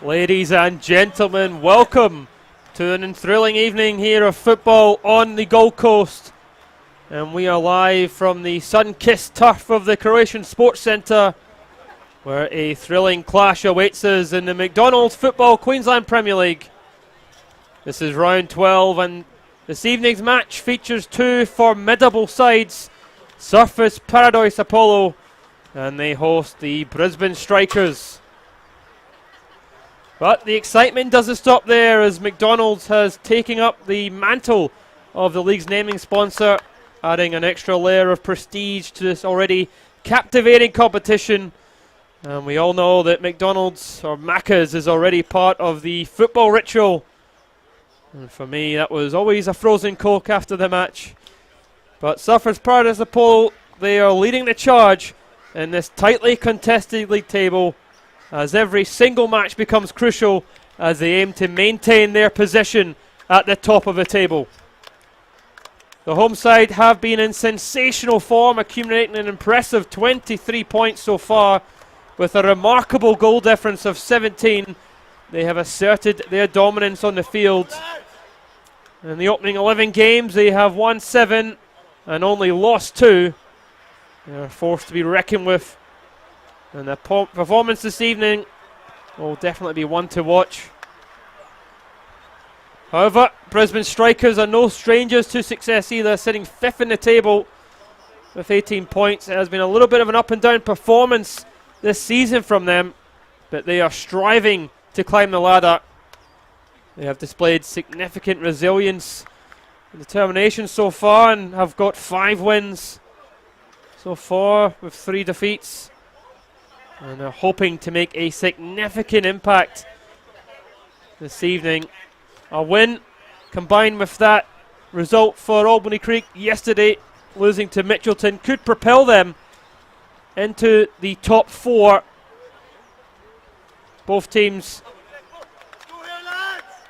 Ladies and gentlemen, welcome to an thrilling evening here of football on the Gold Coast. And we are live from the sun-kissed turf of the Croatian Sports Centre, where a thrilling clash awaits us in the McDonald's Football Queensland Premier League. This is round 12, and this evening's match features two formidable sides, Surfers Paradise Apollo, and they host the Brisbane Strikers. But the excitement doesn't stop there, as McDonald's has taken up the mantle of the league's naming sponsor, adding an extra layer of prestige to this already captivating competition. And we all know that McDonald's, or Macca's, is already part of the football ritual. And for me, that was always a frozen Coke after the match. But Surfers Paradise Apollo, they are leading the charge in this tightly contested league table, as every single match becomes crucial as they aim to maintain their position at the top of the table. The home side have been in sensational form, accumulating an impressive 23 points so far, with a remarkable goal difference of 17. They have asserted their dominance on the field. In the opening 11 games, they have won 7 and only lost 2. They are forced to be reckoned with. And the performance this evening will definitely be one to watch. However, Brisbane Strikers are no strangers to success either, sitting 5th in the table with 18 points. It has been a little bit of an up and down performance this season from them, but they are striving to climb the ladder. They have displayed significant resilience and determination so far, and have got 5 wins so far with 3 defeats. And they're hoping to make a significant impact this evening. A win combined with that result for Albany Creek yesterday losing to Mitchelton could propel them into the top 4. Both teams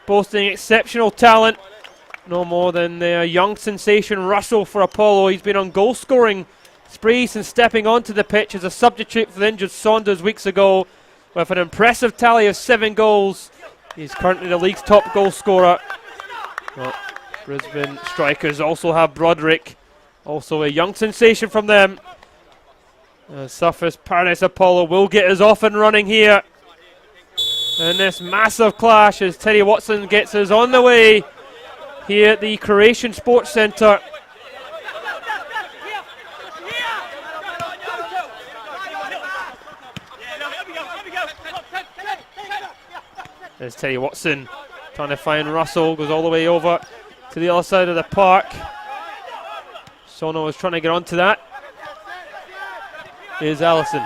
boasting exceptional talent. No more than their young sensation Russell for Apollo. He's been on goal scoring sprees since stepping onto the pitch as a substitute for the injured Saunders weeks ago, with an impressive tally of 7 goals. He's currently the league's top goal scorer. Well, Brisbane strikers also have Broderick, also a young sensation from them. Surfers Paradise Apollo will get us off and running here in this massive clash as Teddy Watson gets us on the way here at the Croatian Sports Centre. There's Teddy Watson trying to find Russell, goes all the way over to the other side of the park. Sono is trying to get onto that. Here's Allison.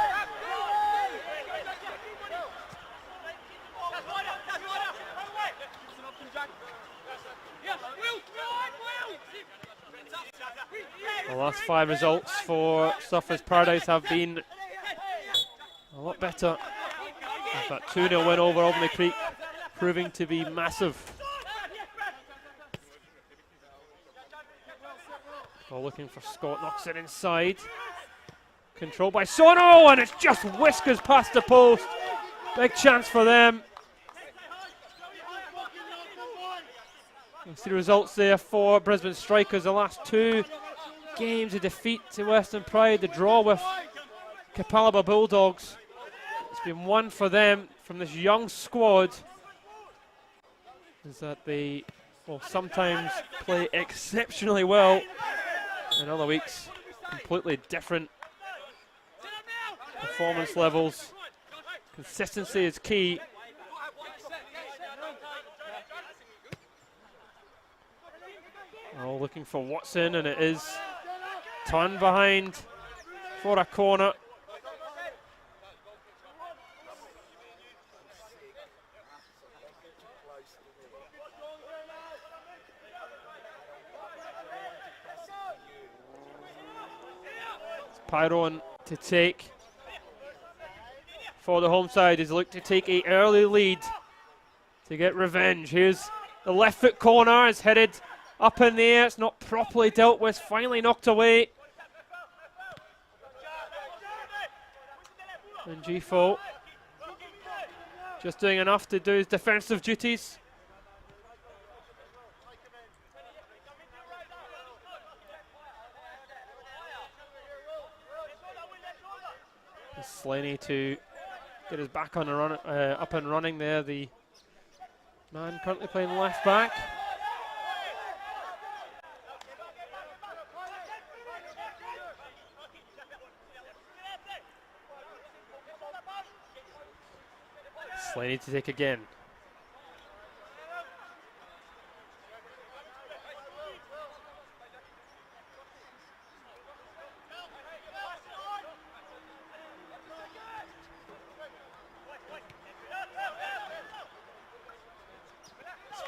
The last 5 results for Surfers Paradise have been a lot better. That 2-0 win over Albany Creek proving to be massive. Oh, looking for Scott, knocks it inside. Controlled by Sono, and it's just whiskers past the post. Big chance for them. You see the results there for Brisbane Strikers. The last 2 games, a defeat to Western Pride, the draw with Kapalaba Bulldogs. It's been 1 for them from this young squad. Is that they will sometimes play exceptionally well, in other weeks completely different performance levels. Consistency is key. Oh, looking for Watson, and it is turned behind for a corner. Pyron to take for the home side as they look to take an early lead to get revenge. Here's the left foot corner, it's headed up in the air, it's not properly dealt with, finally knocked away. And Gifo just doing enough to do his defensive duties. Slaney to get us back on the run, up and running there. The man currently playing left back. Slaney to take again.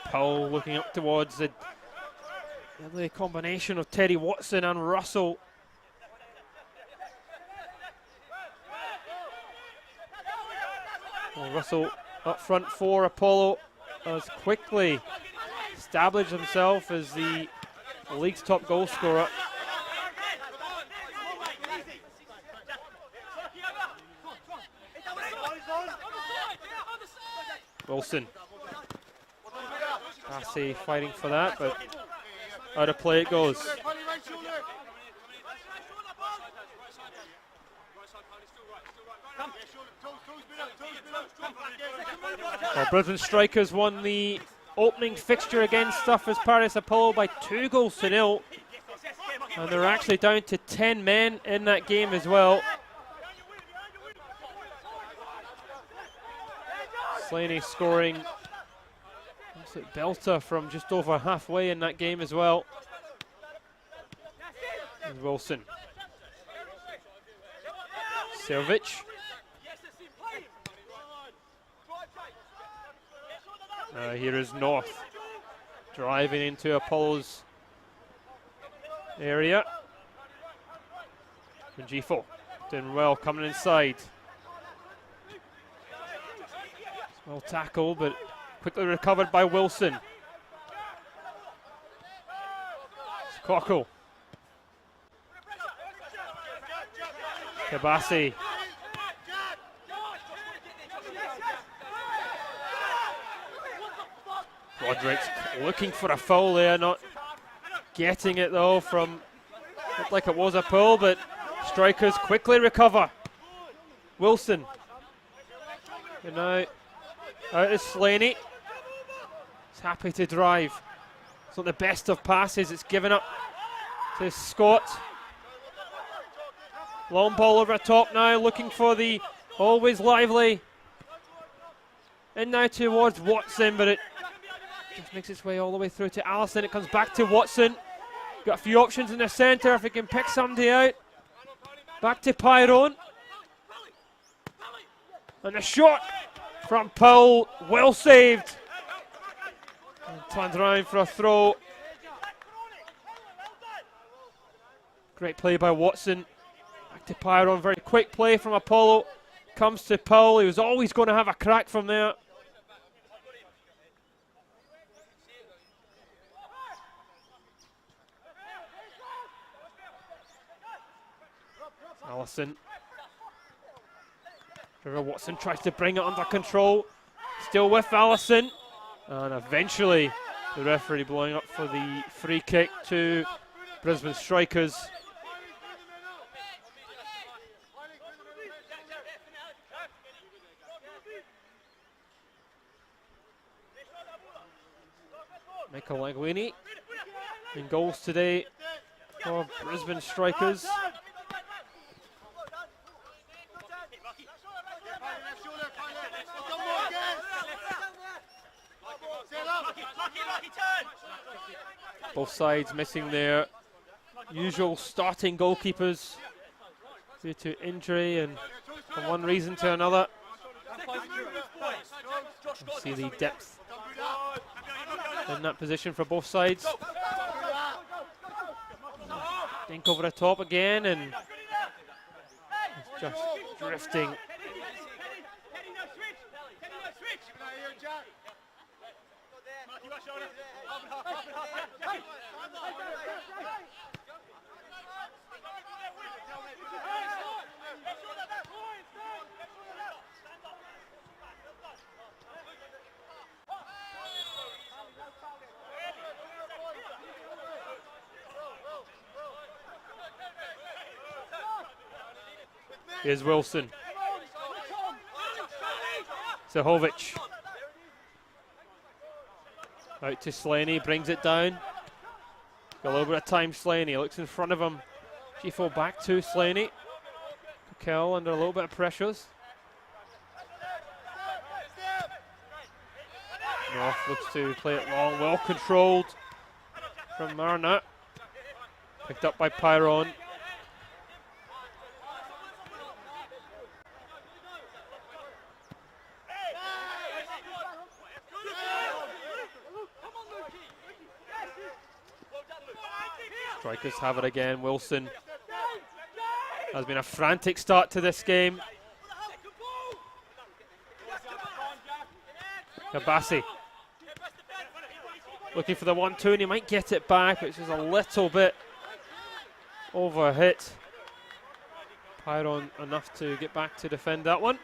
Powell looking up towards the combination of Teddy Watson and Russell. Well, Russell up front for Apollo has quickly established himself as the league's top goal scorer. Wilson. Passy fighting for that, but out of play it goes. Well, Brisbane Strikers won the opening fixture against Surfers Paradise Apollo by 2-0, and they're actually down to 10 men in that game as well. Slaney scoring belter from just over halfway in that game as well. And Wilson. Servic. Here is North driving into Apollo's area. G4 doing well, coming inside. Well tackled, but quickly recovered by Wilson. Cockle. Kabasi. Roderick's looking for a foul there, not getting it though from, looked like it was a pull, but strikers quickly recover. Wilson. And now out is Slaney. He's happy to drive. It's not the best of passes, it's given up to Scott. Long ball over the top now, looking for the always lively. And now towards Watson, but it just makes its way all the way through to Allison. It comes back to Watson. Got a few options in the centre if he can pick somebody out. Back to Pyrone. And a shot from Powell, well saved. And turns around for a throw. Great play by Watson. Back to Pyrone, very quick play from Apollo. Comes to Powell, he was always going to have a crack from there. Allison. Trevor Watson tries to bring it under control. Still with Allison. And eventually the referee blowing up for the free kick to Brisbane Strikers. Michael Languini in goals today for Brisbane Strikers. Both sides missing their usual starting goalkeepers due to injury and for one reason to another. You see the depth in that position for both sides. Dink over the top again, and it's just drifting. Here's Wilson. Zahovic. Out to Slaney, brings it down. Got a little bit of time, Slaney looks in front of him. G4 back to Slaney. Kell under a little bit of pressures. North looks to play it long, well controlled from Marna. Picked up by Pyrone. Strikers have it again. Wilson has been a frantic start to this game. Kabasi looking for the 1-2, and he might get it back, which is a little bit over hit. Pyrone enough to get back to defend that one.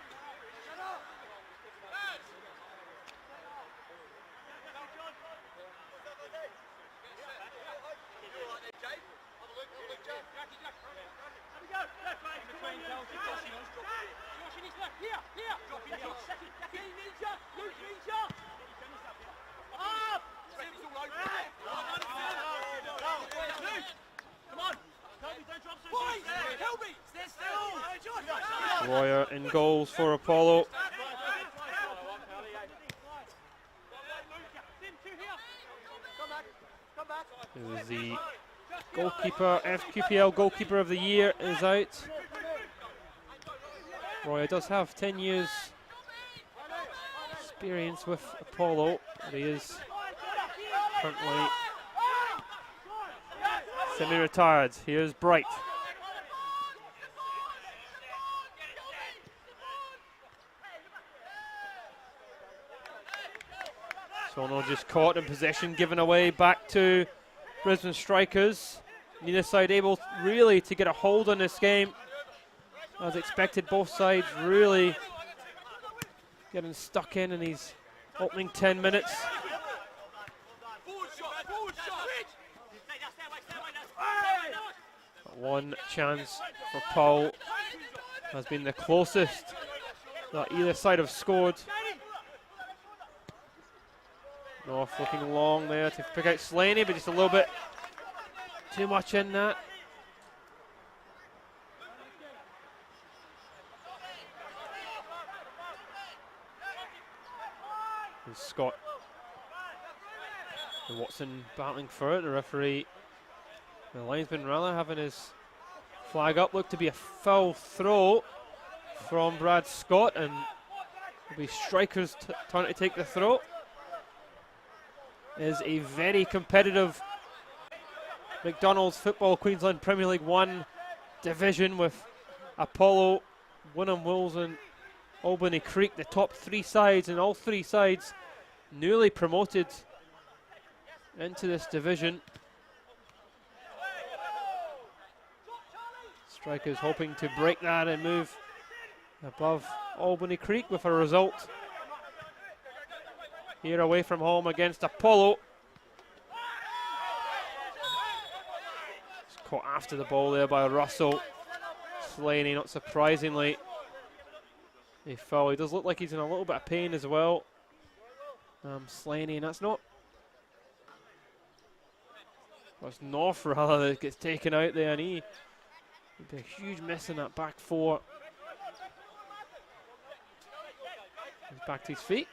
Royer in goals for Apollo. It was the goalkeeper, FQPL goalkeeper of the year is out. Royer does have 10 years experience with Apollo, but he is currently semi-retired. Here's Bright. Sono just caught in possession, given away back to Brisbane strikers. Neither side able really to get a hold on this game. As expected, both sides really getting stuck in these opening 10 minutes. One chance for Paul has been the closest that either side have scored. North looking long there to pick out Slaney, but just a little bit too much in that. And Scott and Watson battling for it. The referee, the linesman rather, having his flag up. Looked to be a foul throw from Brad Scott, and it'll be strikers turn to take the throw. Is a very competitive McDonald's Football Queensland Premier League 1 division with Apollo, Wynnum Wolves and Albany Creek, the top three sides, and all three sides newly promoted into this division. Strikers hoping to break that and move above Albany Creek with a result here away from home against Apollo. It's caught after the ball there by Russell. Slaney, not surprisingly, a foul. He does look like he's in a little bit of pain as well. Slaney, and that's not. Well, it's North rather that gets taken out there, and he would be a huge miss in that back four. He's back to his feet.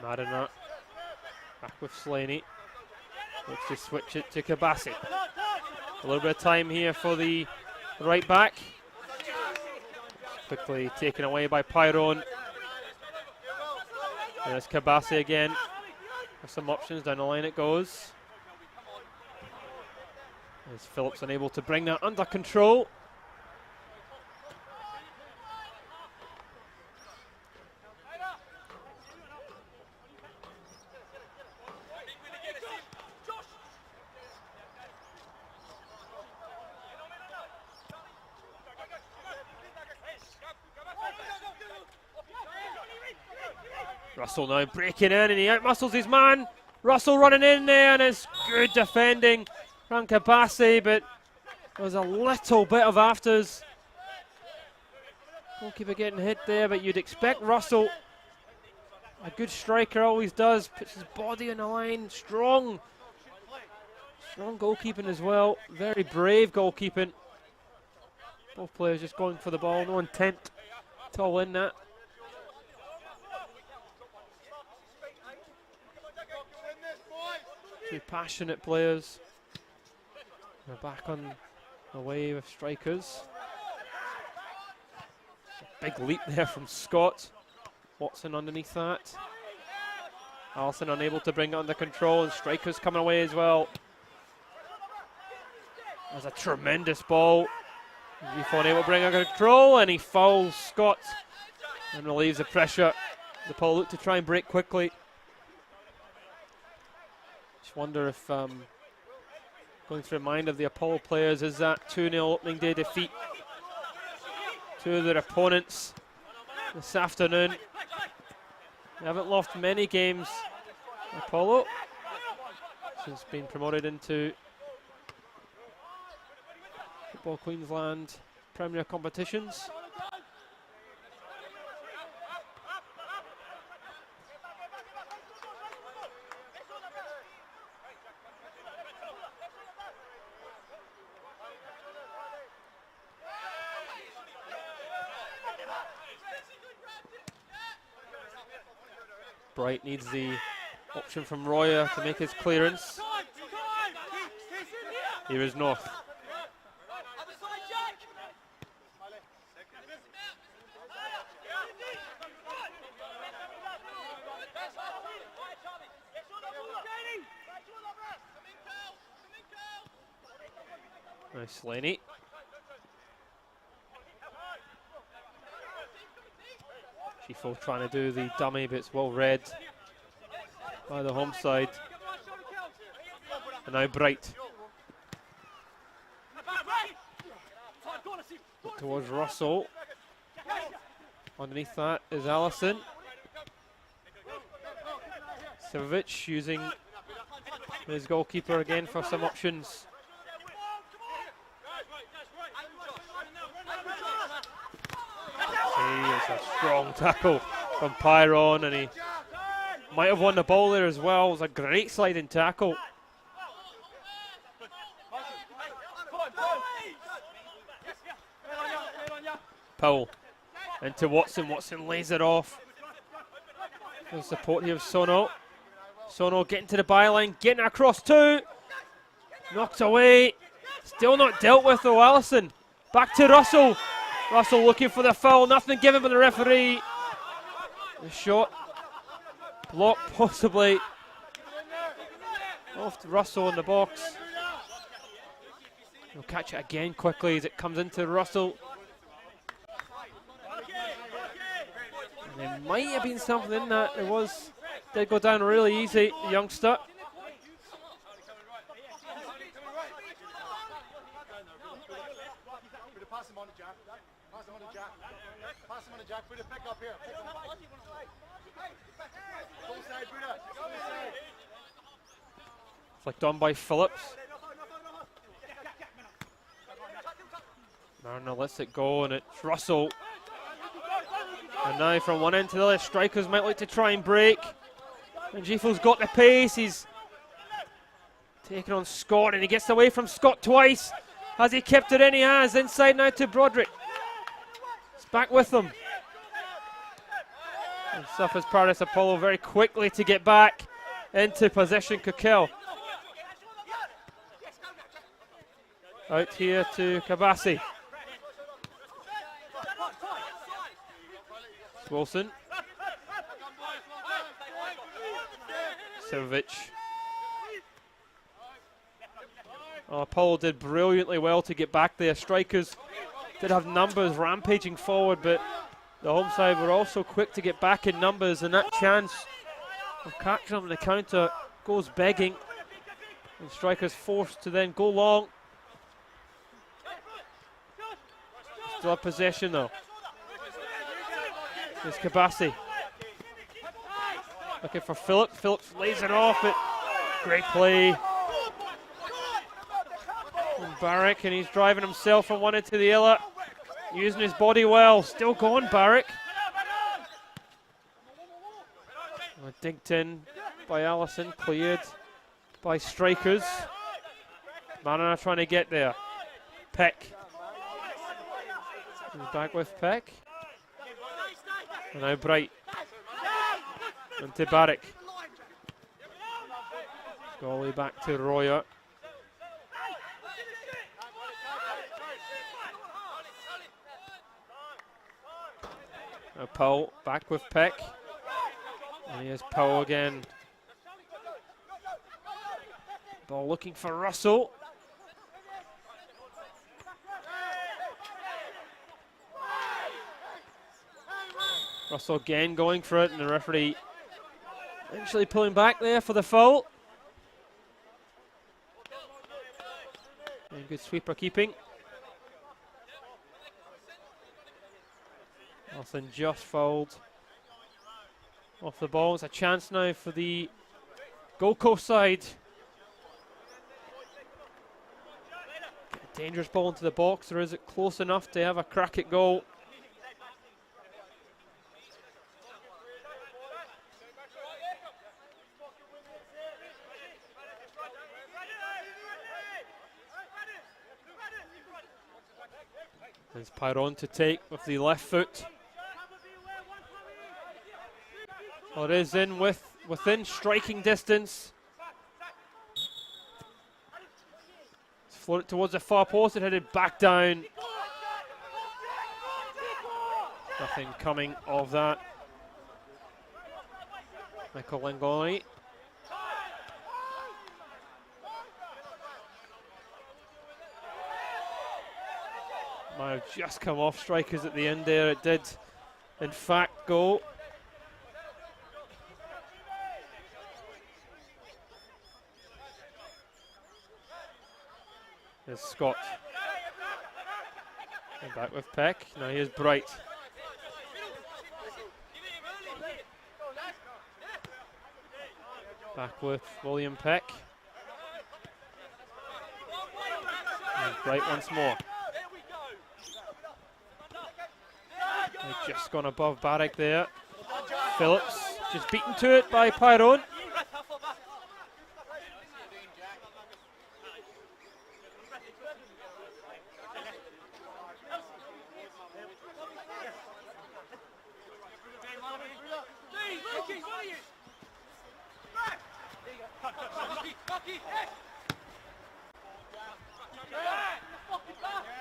Mariner back with Slaney. Looks to switch it to Kabassi. A little bit of time here for the right back. Quickly taken away by Pyrone. There's Kabassi again. With some options down the line it goes. As Phillips unable to bring that under control. Russell now breaking in, and he outmuscles his man. Russell running in there, and it's good defending from Kabassi, but there was a little bit of afters. Goalkeeper getting hit there, but you'd expect Russell, a good striker always does, puts his body on the line. Strong goalkeeping as well. Very brave goalkeeping. Both players just going for the ball, no intent to win that. Two passionate players. They're back on the way with strikers. Big leap there from Scott. Watson underneath that. Allison unable to bring it under control, and strikers coming away as well. There's a tremendous ball. Buffon able to bring under control, and he fouls Scott and relieves the pressure. The Apollo look to try and break quickly. Just wonder if, going through the mind of the Apollo players, is that 2-0 opening day defeat to their opponents this afternoon. They haven't lost many games, Apollo, since being promoted into Football Queensland Premier competitions. Bright needs the option from Royer to make his clearance. Here is North. Nice Laney. Chifo trying to do the dummy, but it's well read by the home side. And now Bright. Towards Russell. Underneath that is Allison. Sivovic using his goalkeeper again for some options. It's a strong tackle from Pyron, and he might have won the ball there as well. It was a great sliding tackle. Powell into Watson. Watson lays it off. The support here of Sono. Sono getting to the byline, getting across two. Knocked away. Still not dealt with though, Allison. Back to Russell. Russell looking for the foul. Nothing given by the referee. The shot blocked possibly. Off to Russell in the box. He'll catch it again quickly as it comes into Russell. And there might have been something in that. It was. Did go down really easy, the youngster. Flicked on by Phillips. Marner lets it go, and it's Russell. And now from one end to the other, strikers might like to try and break. And Gifo's got the pace. He's taking on Scott, and he gets away from Scott twice. Has he kept it in? He has. Inside now to Broderick. It's back with them. And suffers Paradise Apollo very quickly to get back into possession. Kukel. Out here to Kabasi. Wilson. Sivovic. Oh, Apollo did brilliantly well to get back there. Strikers did have numbers rampaging forward, but the home side were also quick to get back in numbers, and that chance of catching them on the counter goes begging. And strikers forced to then go long. Still have possession though. There's Kabasi. Looking for Phillips. Phillips lays it off, but great play. And Barrick, and he's driving himself from one end to the other. Using his body well. Still going, Barrick. Dinked in by Allison. Cleared by strikers. Mariner trying to get there. Peck. He's back with Peck. And now Bright. And to Barrick. Goalie back to Royer. Now Powell back with Peck. And here's Powell again. Ball looking for Russell. Russell again going for it, and the referee eventually pulling back there for the foul. And good sweeper keeping. Nelson just fouled off the ball. It's a chance now for the Gold Coast side. Get a dangerous ball into the box, or is it close enough to have a crack at goal? There's Pyron to take with the left foot. Oh, it is in within striking distance. It's floated towards the far post. It headed back down. Nothing coming of that. Michael Langoni. Might have just come off strikers at the end there. It did, in fact, go. There's Scott. And back with Peck. Now here's Bright. Back with William Peck. And Bright once more. They've just gone above Barrick there. Phillips just beaten to it by Pyrone.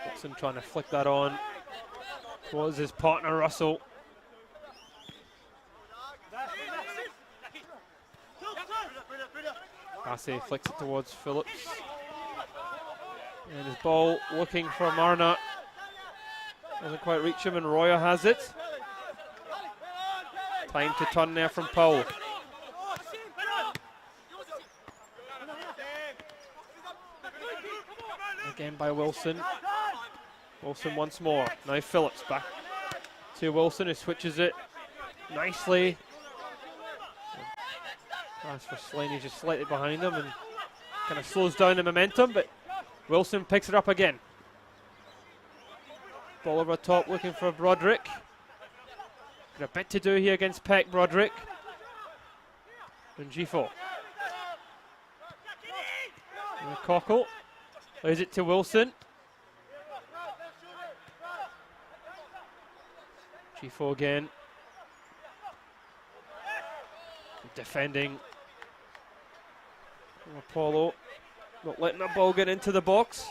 Dixon trying to flick that on towards his partner Russell. Massey flicks it towards Phillips. And his ball looking for Marna. Doesn't quite reach him, and Roya has it. Time to turn there from Powell. Again by Wilson. Wilson once more. Now Phillips back to Wilson, who switches it nicely. Pass for Slaney, just slightly behind him and kind of slows down the momentum, but Wilson picks it up again. Ball over the top looking for Broderick. Got a bit to do here against Peck, Broderick. And Gifo. And Cockle. Lays it to Wilson. Gifo again. Defending. Apollo not letting that ball get into the box.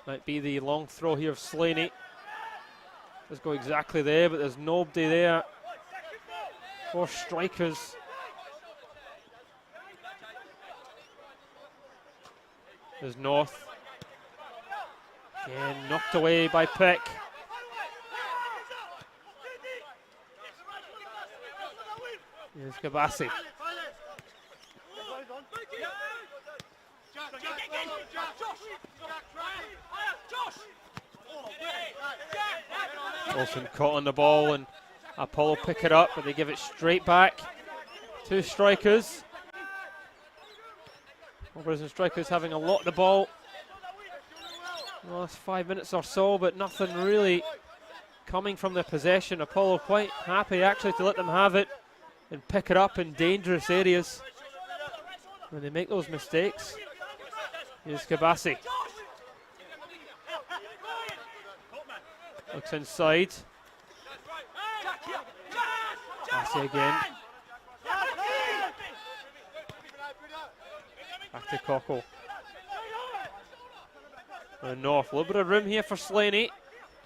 Might be the long throw here of Slaney. Does go exactly there, but there's nobody there for strikers. There's North. Again, knocked away by Peck. Here's Kabassi. Wilson caught on the ball and Apollo pick it up, but they give it straight back to strikers. Brisbane strikers having a lot of the ball in the last 5 minutes or so, but nothing really coming from their possession. Apollo quite happy actually to let them have it and pick it up in dangerous areas when they make those mistakes. Here's Kabassi. Looks inside. Kabassi again. Back to Cockle. And North. A little bit of room here for Slaney.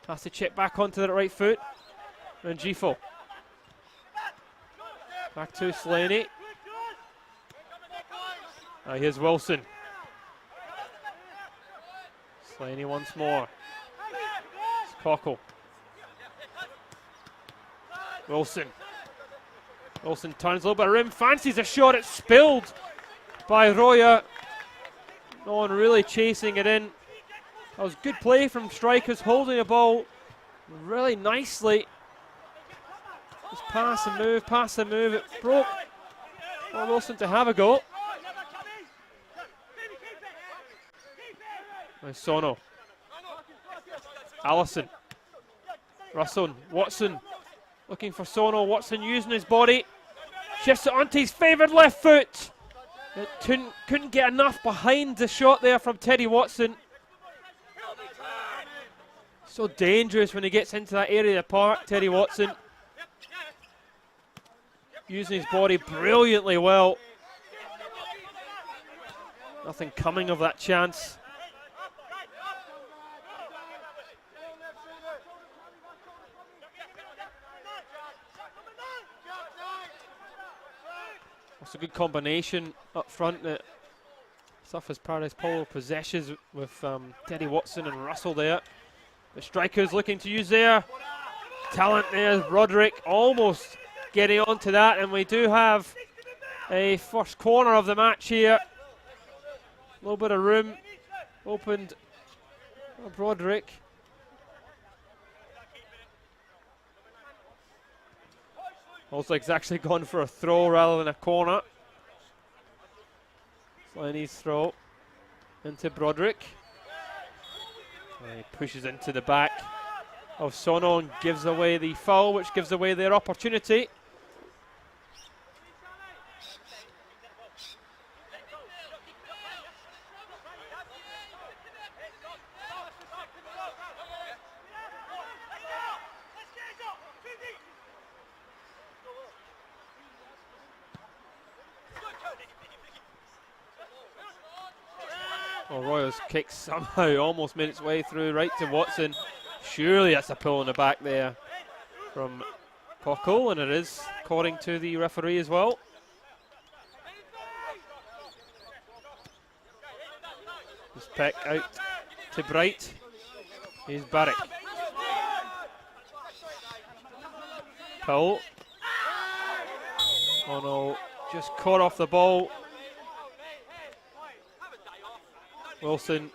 Has to chip back onto the right foot. And Gifo. Back to Slaney. Here's Wilson. Slaney once more. It's Cockle. Wilson. Wilson turns a little bit of rim. Fancies a shot. It's spilled by Roya. No one really chasing it in. That was good play from strikers, holding the ball really nicely. Just pass and move. It broke for Wilson to have a go. Nice Sono. Allison. Russell. Watson. Looking for Sono. Watson using his body. Shifts it onto his favoured left foot. It couldn't get enough behind the shot there from Teddy Watson. So dangerous when he gets into that area of the park, Teddy Watson. Using his body brilliantly well. Nothing coming of that chance. That's a good combination up front that suffers Paradise Polo possessions with Teddy Watson and Russell there. The strikers looking to use their talent there. Roderick almost getting onto that, and we do have a first corner of the match here. A little bit of room opened by Broderick. Looks like it's actually gone for a throw rather than a corner. Slaney's throw into Broderick. He pushes into the back of Sono and gives away the foul, which gives away their opportunity. Well, Royals kick somehow almost made its way through right to Watson. Surely that's a pull in the back there from Cockle, and it is, according to the referee as well. Just Peck out to Bright. Here's Barrick. Pull. Oh no, just caught off the ball. Wilson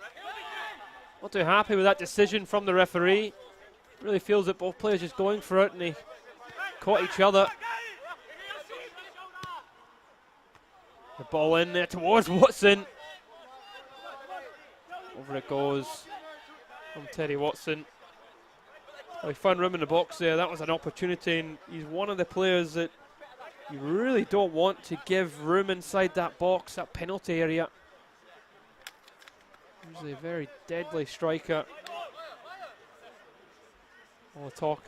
not too happy with that decision from the referee. Really feels that both players just going for it and they caught each other. The ball in there towards Watson. Over it goes from Teddy Watson. Oh, he found room in the box there. That was an opportunity, and he's one of the players that you really don't want to give room inside that box, that penalty area. Usually a very deadly striker. All the talk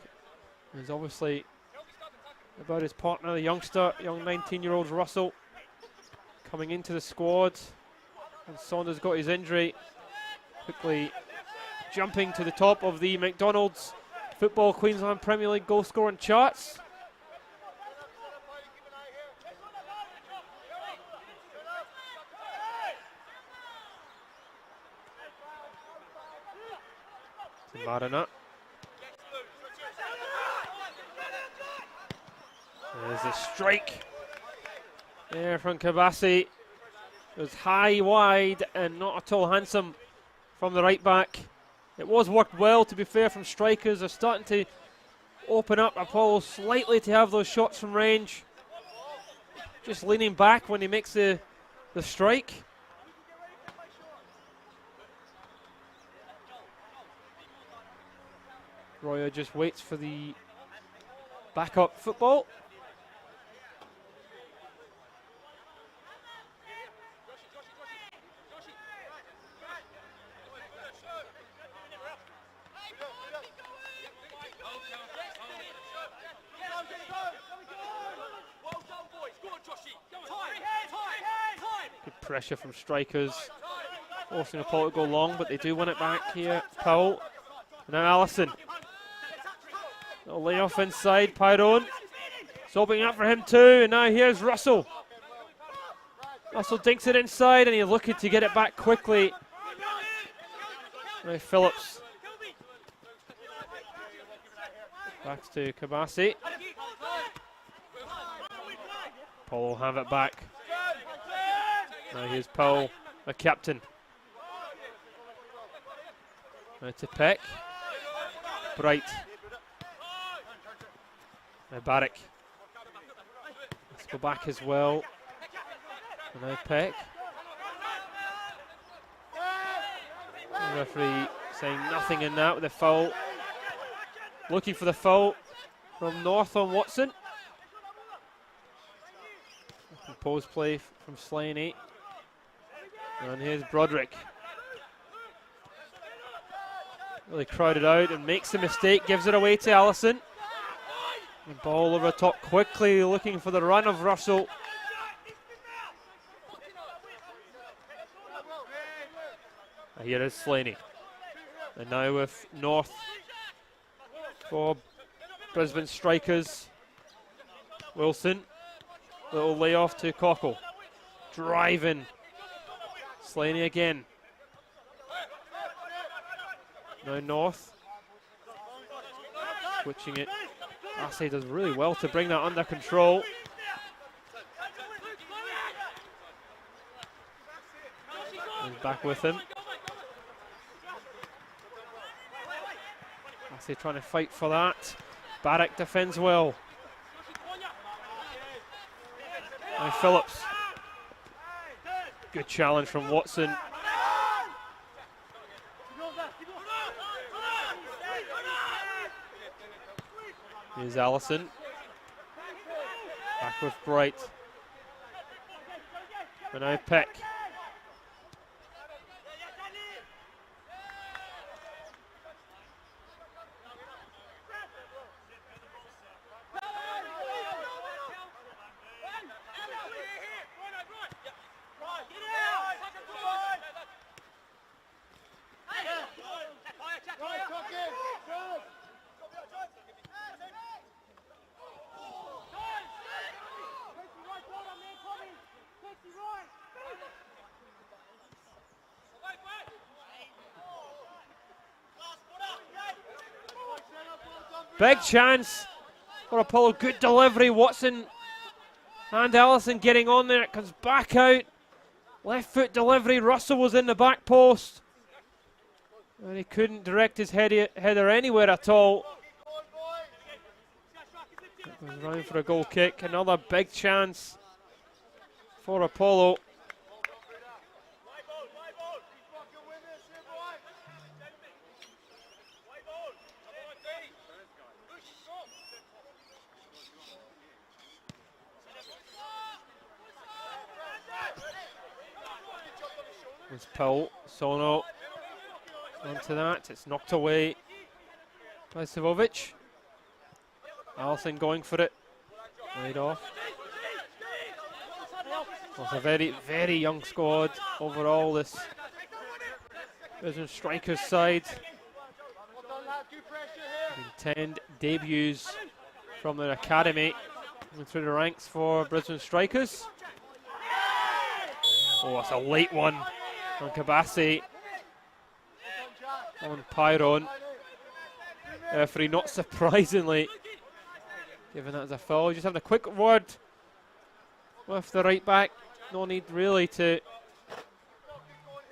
is obviously about his partner, the youngster, young 19-year-old Russell, coming into the squad. And Saunders got his injury. Quickly jumping to the top of the McDonald's Football Queensland Premier League goal scoring charts. Marina. There's a strike there from Kabasi. It was high, wide, and not at all handsome from the right back. It was worked well, to be fair, from strikers. They're starting to open up Apollo slightly to have those shots from range. Just leaning back when he makes the strike. Royer just waits for the backup football. Good pressure from strikers, forcing Apollo to go long, but they do win it back here. Powell, now Allison. A layoff inside, Pyrone. It's opening up for him too, and now here's Russell. Russell dinks it inside, and he's looking to get it back quickly. Now Phillips. Back to Kabasi. Paul will have it back. Now here's Paul, the captain. Now to Peck. Bright. Now Barrick. Let's go back as well. And now Peck. The referee saying nothing in that with the foul. Looking for the foul from North on Watson. Composed play from Slaney. And here's Broderick. Really crowded out and makes the mistake, gives it away to Allison. The ball over the top quickly, looking for the run of Russell. And here is Slaney. And now with North for Brisbane strikers. Wilson, little layoff to Cockle. Driving Slaney again. Now North. Switching it. Assay does really well to bring that under control. He's back with him. Assay trying to fight for that. Barrack defends well. Now Phillips. Good challenge from Watson. Here's Allison. Back with Bright. And now Peck. Big chance for Apollo. Good delivery. Watson and Allison getting on there. It comes back out. Left foot delivery. Russell was in the back post. And he couldn't direct his header anywhere at all. It goes round for a goal kick. Another big chance for Apollo. It's Powell, Sono onto that, it's knocked away by Sivovic. Allison going for it, laid off. It's a very, very young squad overall, this Brisbane Strikers side. 10 debuts from their academy, going through the ranks for Brisbane Strikers. Oh, it's a late one on Kabasi, on Pyron. Referee not surprisingly given that as a foul. Just having a quick word with the right back. No need really to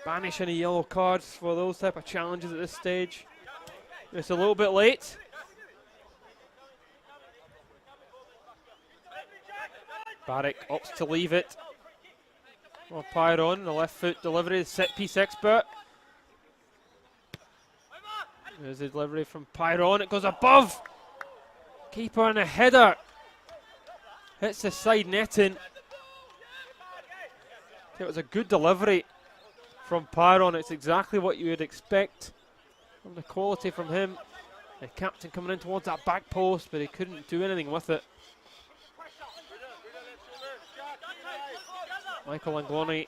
banish any yellow cards for those type of challenges at this stage. It's a little bit late. Barrack opts to leave it. Well, Pyron, the left foot delivery, the set piece expert. There's the delivery from Pyron, it goes above. Keeper and a header. Hits the side netting. It was a good delivery from Pyron. It's exactly what you would expect from the quality from him. The captain coming in towards that back post, but he couldn't do anything with it. Michael Angloni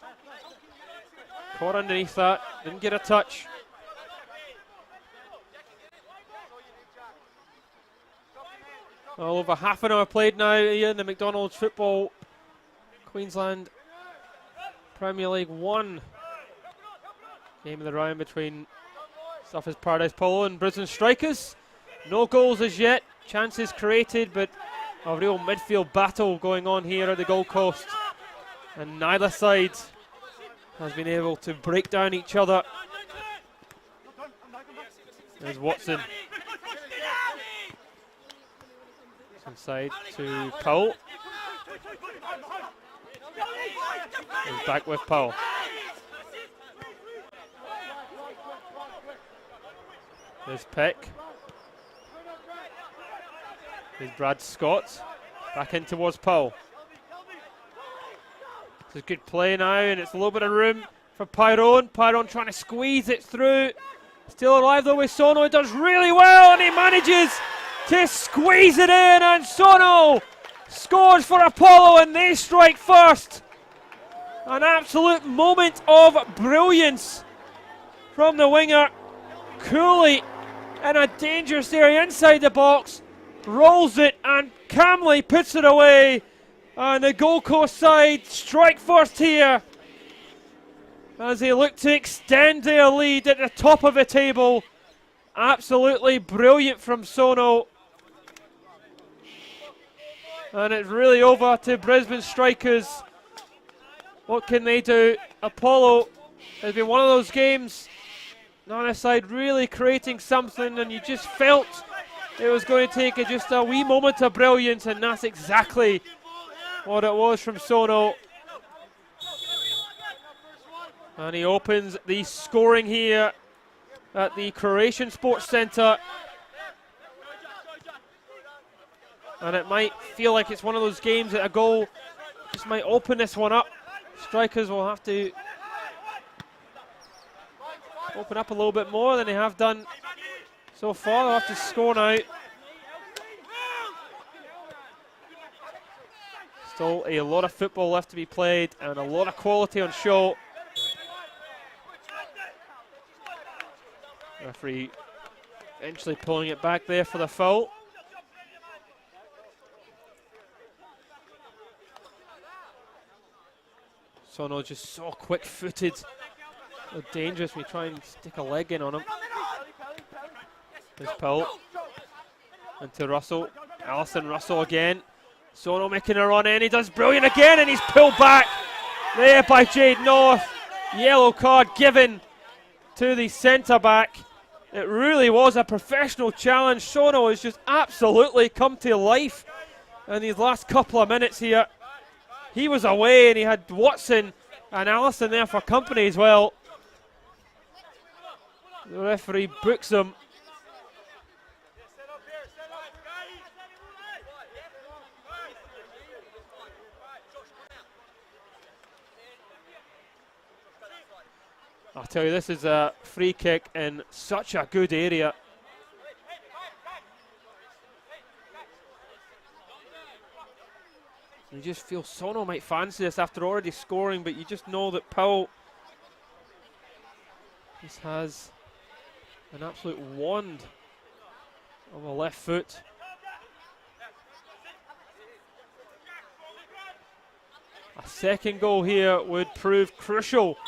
caught underneath that, didn't get a touch. Well, over half an hour played now here in the McDonald's Football Queensland Premier League 1 game of the round between Surfers Paradise Polo and Brisbane Strikers. No goals as yet, chances created, but a real midfield battle going on here at the Gold Coast. And neither side has been able to break down each other. There's Watson. Inside to Powell. He's back with Powell. There's Peck. There's Brad Scott. Back in towards Powell. It's a good play now, and it's a little bit of room for Pyron. Pyron trying to squeeze it through. Still alive though with Sono. He does really well, and he manages to squeeze it in, and Sono scores for Apollo, and they strike first. An absolute moment of brilliance from the winger. Cooley in a dangerous area inside the box, rolls it and calmly puts it away. And the Gold Coast side strike first here as they look to extend their lead at the top of the table. Absolutely brilliant from Sono. And it's really over to Brisbane Strikers. What can they do? Apollo has been one of those games, on this side really creating something, and you just felt it was going to take just a wee moment of brilliance, and that's exactly what it was from Sono. And he opens the scoring here at the Croatian Sports Centre. And it might feel like it's one of those games that a goal just might open this one up. Strikers will have to open up a little bit more than they have done so far. They'll have to score now. Still a lot of football left to be played and a lot of quality on show. Referee eventually pulling it back there for the foul. Sono just so quick-footed, so dangerous. We try and stick a leg in on him. There's Powell into Russell. Alison Russell again. Sono making a run in. He does brilliant again, and he's pulled back there by Jade North. Yellow card given to the centre-back. It really was a professional challenge. Sono has just absolutely come to life in these last couple of minutes here. He was away and he had Watson and Allison there for company as well. The referee books him. I'll tell you, this is a free kick in such a good area. You just feel Sono might fancy this after already scoring, but you just know that Powell just has an absolute wand of a left foot. A second goal here would prove crucial.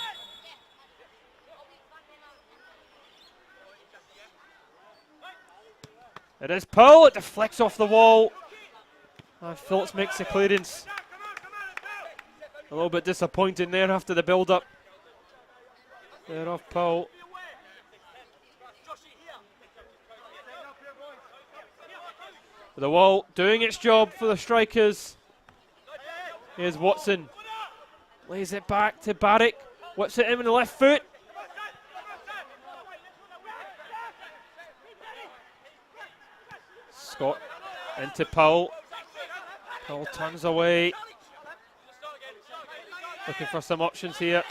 It is Powell, it deflects off the wall. And Phillips makes the clearance. A little bit disappointing there after the build-up. There off Powell. The wall doing its job for the Strikers. Here's Watson. Lays it back to Barrick. Whips it in with the left foot. Scott into Powell. Powell turns away. Looking for some options here.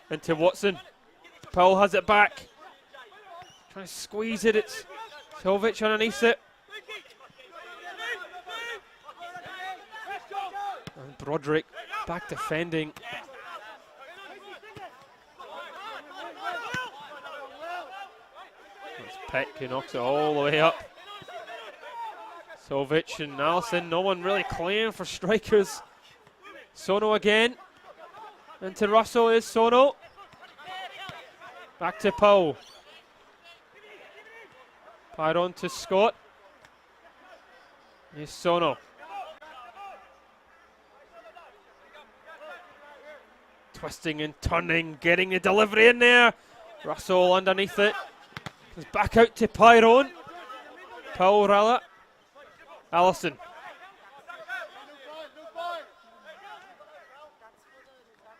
Into Watson. Powell has it back. Trying to squeeze it. It's Silvic underneath it. And Broderick back defending. It's Peck who knocks it all the way up. Silvic and Allison, no one really clearing for Strikers. Sono again. Into Russell is Sono. Back to Powell. Pyron to Scott. Here's Sono. Twisting and turning, getting the delivery in there. Russell underneath it. It's back out to Pyron. Powell Ralla. Allison.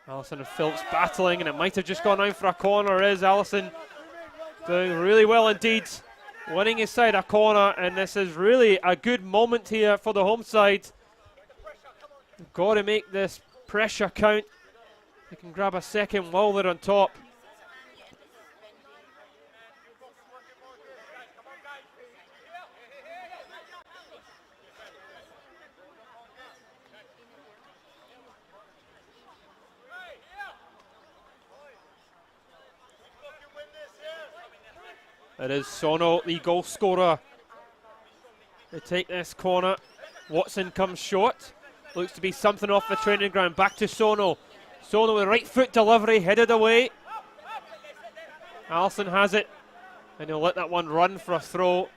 Allison and Phillips battling, and it might have just gone out for a corner. Is Allison doing really well indeed, winning his side a corner, and this is really a good moment here for the home side. They've got to make this pressure count. They can grab a second while they're on top. It is Sono, the goal scorer. They take this corner. Watson comes short. Looks to be something off the training ground. Back to Sono. Sono with right foot delivery, headed away. Allison has it, and he'll let that one run for a throw.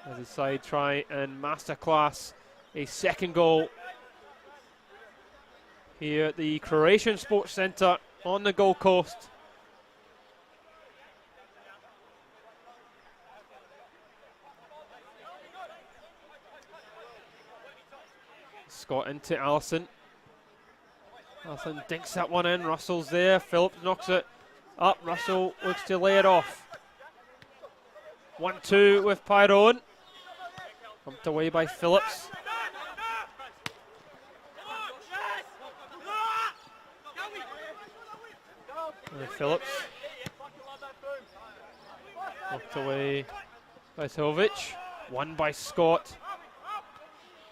As his side try and masterclass a second goal here at the Croatian Sports Centre on the Gold Coast. Scott into Allison. Allison dinks that one in. Russell's there. Phillips knocks it up. Russell looks to lay it off. 1-2 with Tyrone. Pumped away by Phillips. And Phillips. Knocked away by Silvic. Won by Scott.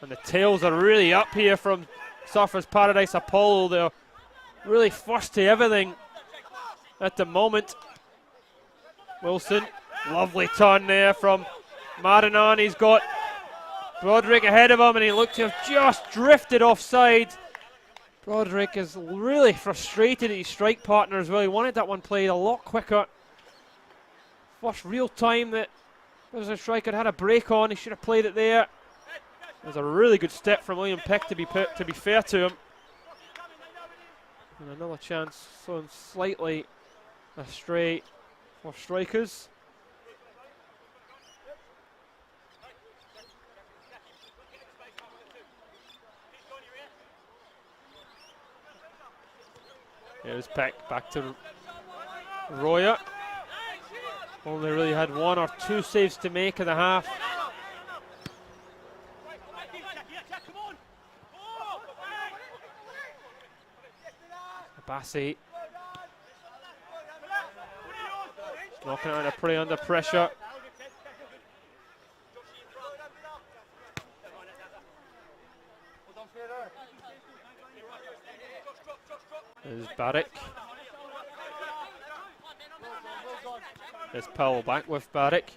And the tails are really up here from Surfers Paradise Apollo. They're really first to everything at the moment. Wilson, lovely turn there from Marinan. He's got Broderick ahead of him, and he looked to have just drifted offside. Broderick is really frustrated at his strike partner as well. He wanted that one played a lot quicker. First real time that the striker had a break on. He should have played it there. It was a really good step from William Peck to be fair to him. And another chance thrown slightly astray for strikers. Here's Peck back to Royer. Only really had one or two saves to make in the half. Bassi knocking it out of play under pressure. There's Barrick. There's Powell back with Barrick.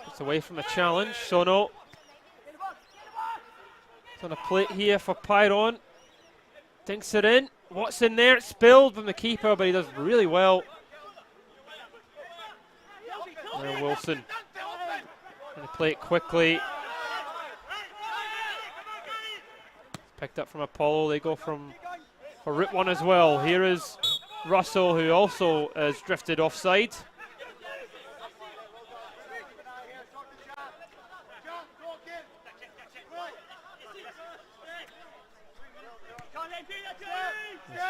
It's away from the challenge. Sono. It's on a plate here for Pyron. Dinks it in. What's in there? It's spilled from the keeper, but he does really well. Now Wilson. Going to play it quickly. Picked up from Apollo. They go for rip one as well. Here is Russell, who also has drifted offside.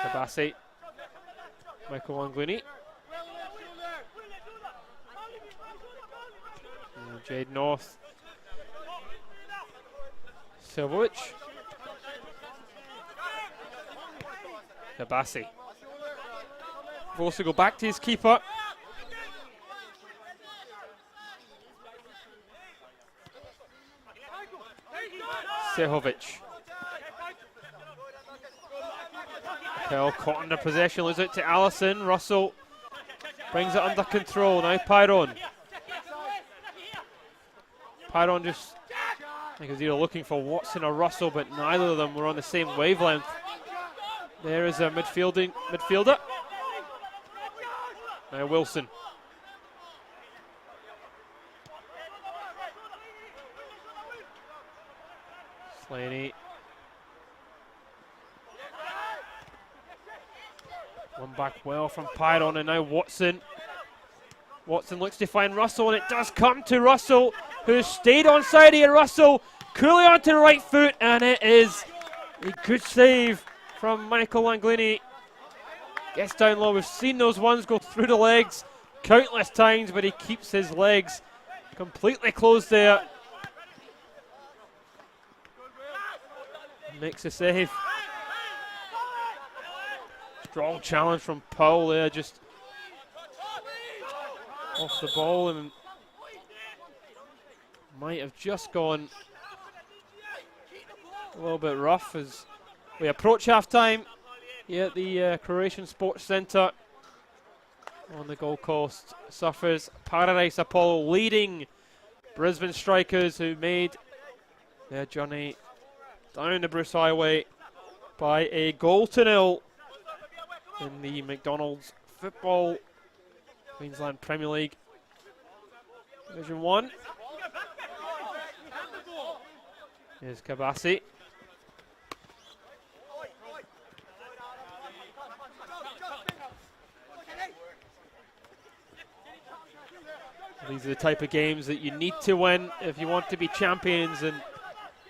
Kabassi. Michael Langlini. Jade North. Silvovic. Kabassi. Forced to go back to his keeper. Sehovic. Kell caught under possession, loses it to Allison. Russell brings it under control. Now Pyron. Pyron just, I think, is either looking for Watson or Russell, but neither of them were on the same wavelength. There is a midfielder. Now Wilson. Slaney. One back well from Pyron, and now Watson. Watson looks to find Russell, and it does come to Russell, who stayed onside here. Russell coolly onto the right foot, and it is a good save from Michael Langlini. Gets down low. We've seen those ones go through the legs countless times, but he keeps his legs completely closed there. Makes a save. Strong challenge from Powell there, just off the ball, and might have just gone a little bit rough as we approach half-time here at the Croatian Sports Centre on the Gold Coast. Suffers Paradise Apollo leading Brisbane Strikers, who made their journey down the Bruce Highway by a 1-0 in the McDonald's Football Queensland Premier League Division 1. Here's Kabasi. These are the type of games that you need to win if you want to be champions, and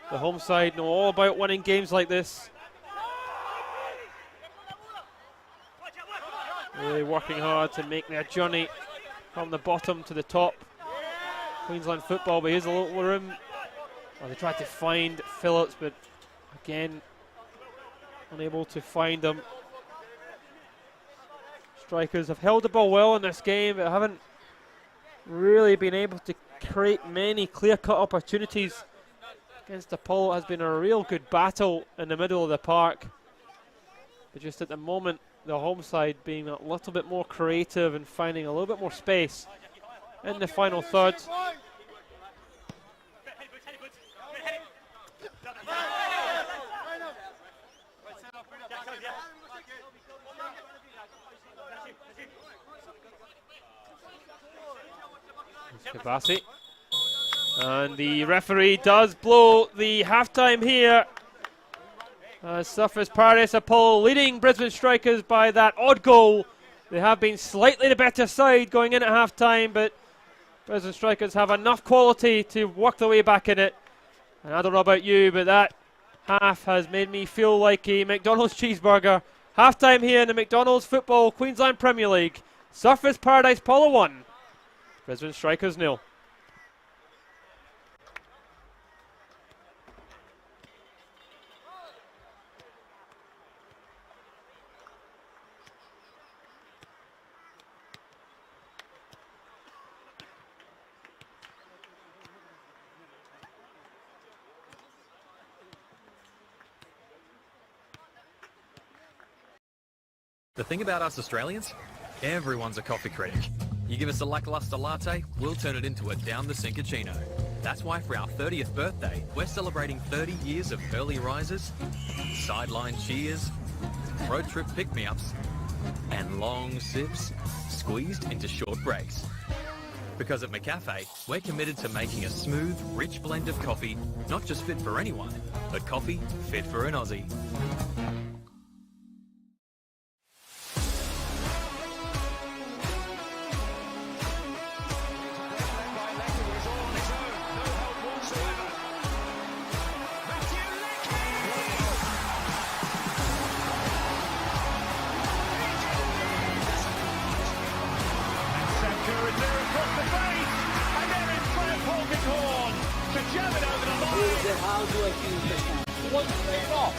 the home side know all about winning games like this. Really working hard to make their journey from the bottom to the top. Queensland Football, but here's a little room. They tried to find Phillips, but again, unable to find them. Strikers have held the ball well in this game, but haven't really been able to create many clear-cut opportunities. Against Apollo has been a real good battle in the middle of the park. But just at the moment, the home side being a little bit more creative and finding a little bit more space in the final third. Kabasi. And the referee does blow the halftime here. Suffers Paradise Apollo leading Brisbane Strikers by that odd goal. They have been slightly the better side going in at halftime, but Brisbane Strikers have enough quality to work their way back in it. And I don't know about you, but that half has made me feel like a McDonald's cheeseburger. Halftime here in the McDonald's Football Queensland Premier League. Surfers Paradise Apollo 1. Brisbane Strikers 0. The thing about us Australians, everyone's a coffee critic. You give us a lackluster latte, we'll turn it into a down-the-sink cappuccino. That's why for our 30th birthday, we're celebrating 30 years of early risers, sideline cheers, road trip pick-me-ups, and long sips squeezed into short breaks. Because at McCafe, we're committed to making a smooth, rich blend of coffee, not just fit for anyone, but coffee fit for an Aussie. How do I feel this time? One straight off.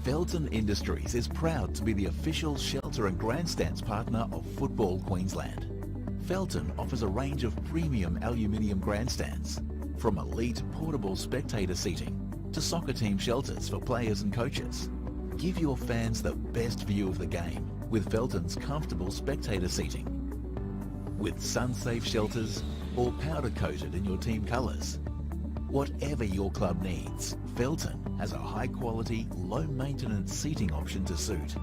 Felton Industries is proud to be the official shelter and grandstands partner of Football Queensland. Felton offers a range of premium aluminium grandstands, from elite portable spectator seating to soccer team shelters for players and coaches. Give your fans the best view of the game with Felton's comfortable spectator seating. With sun-safe shelters or powder-coated in your team colours. Whatever your club needs, Felton has a high-quality, low-maintenance seating option to suit.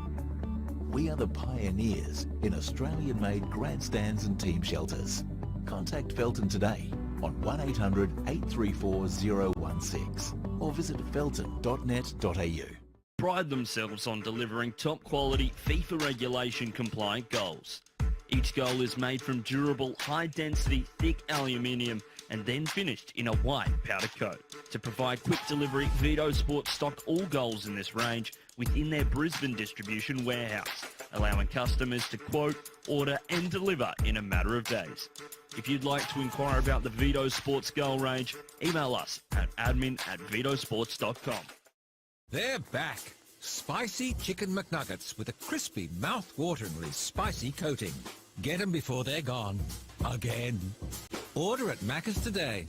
We are the pioneers in Australian-made grandstands and team shelters. Contact Felton today on 1800 834 016 or visit felton.net.au. Pride themselves on delivering top-quality FIFA regulation compliant goals. Each goal is made from durable, high-density, thick aluminium and then finished in a white powder coat. To provide quick delivery, Vito Sports stock all goals in this range within their Brisbane distribution warehouse, allowing customers to quote, order and deliver in a matter of days. If you'd like to inquire about the Vito Sports goal range, email us at admin@vitosports.com. They're back. Spicy Chicken McNuggets with a crispy, mouth-wateringly spicy coating. Get them before they're gone. Again. Order at Macca's today.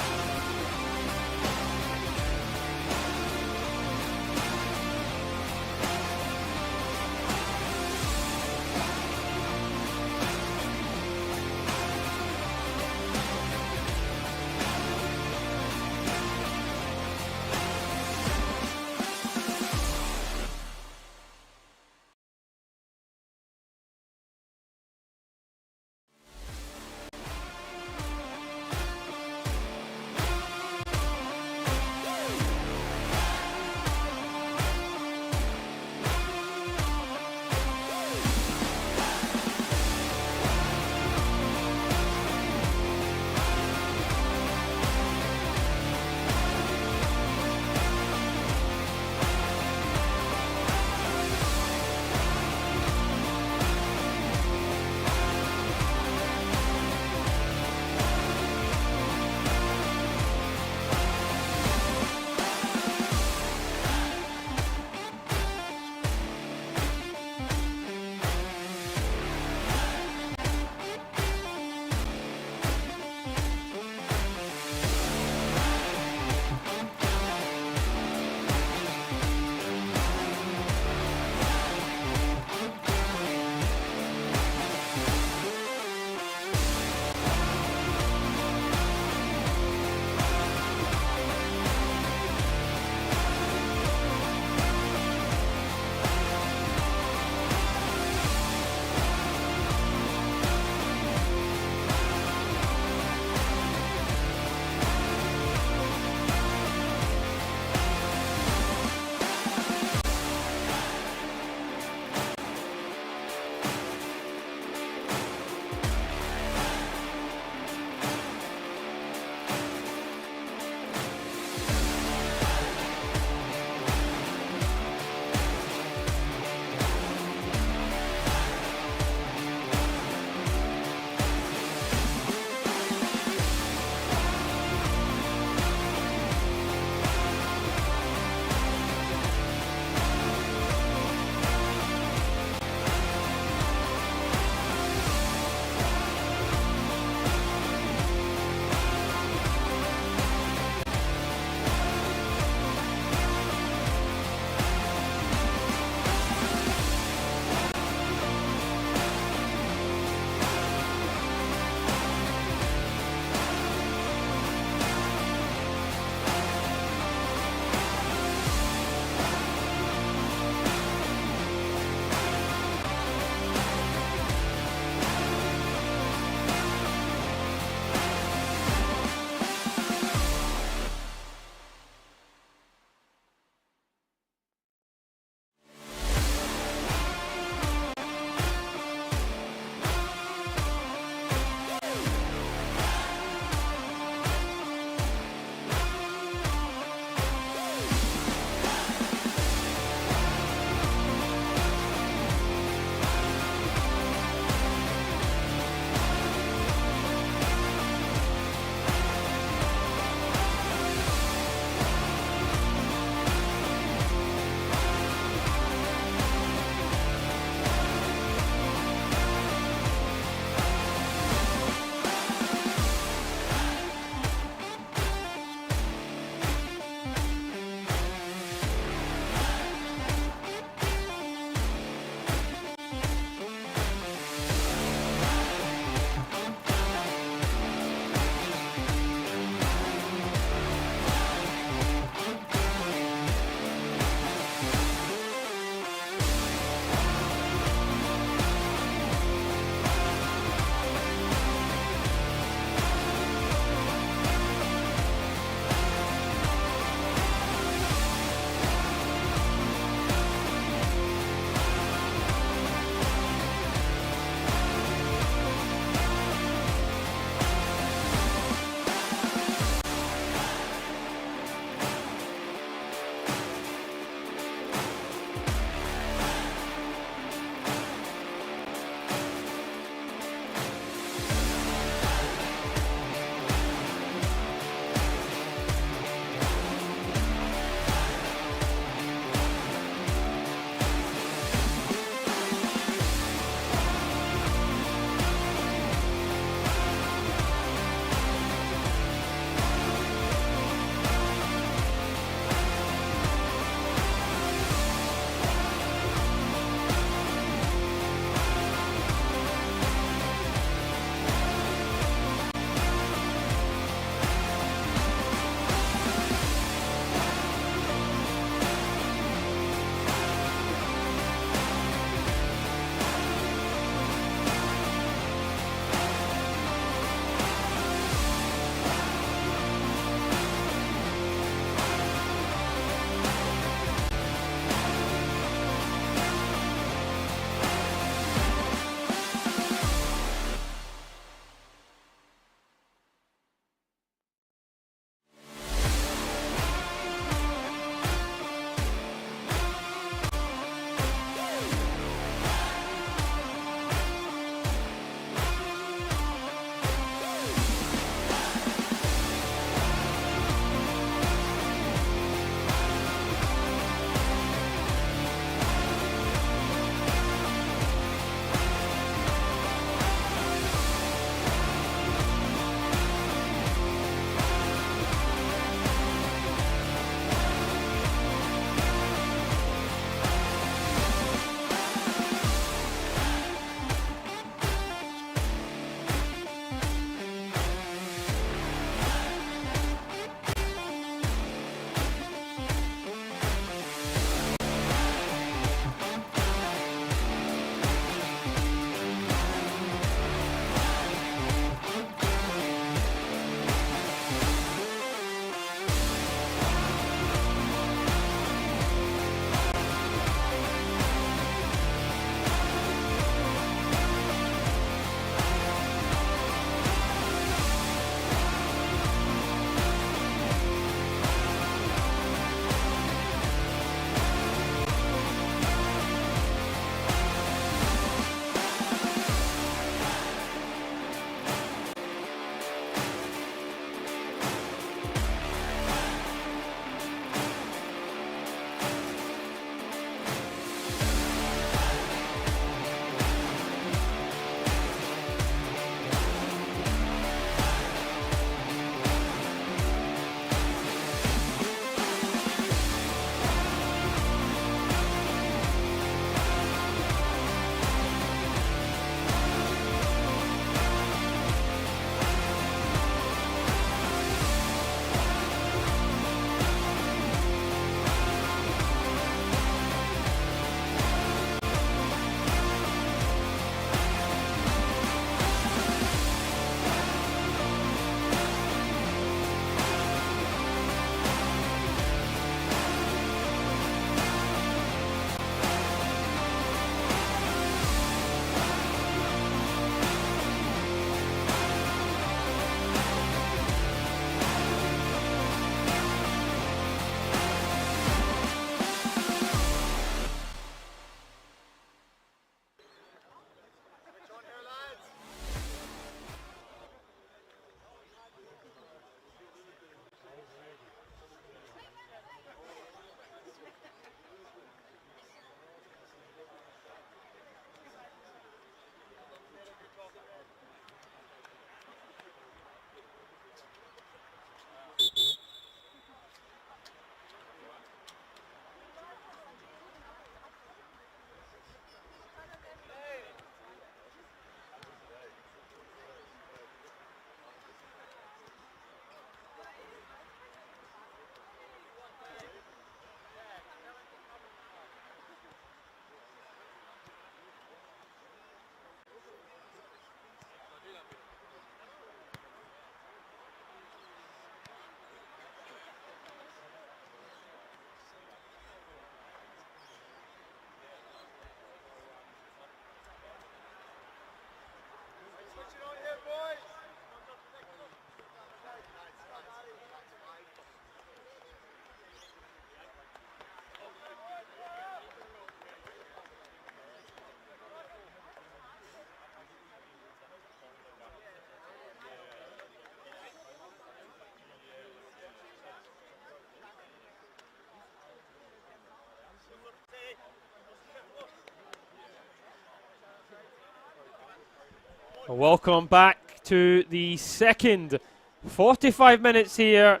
Welcome back to the second 45 minutes here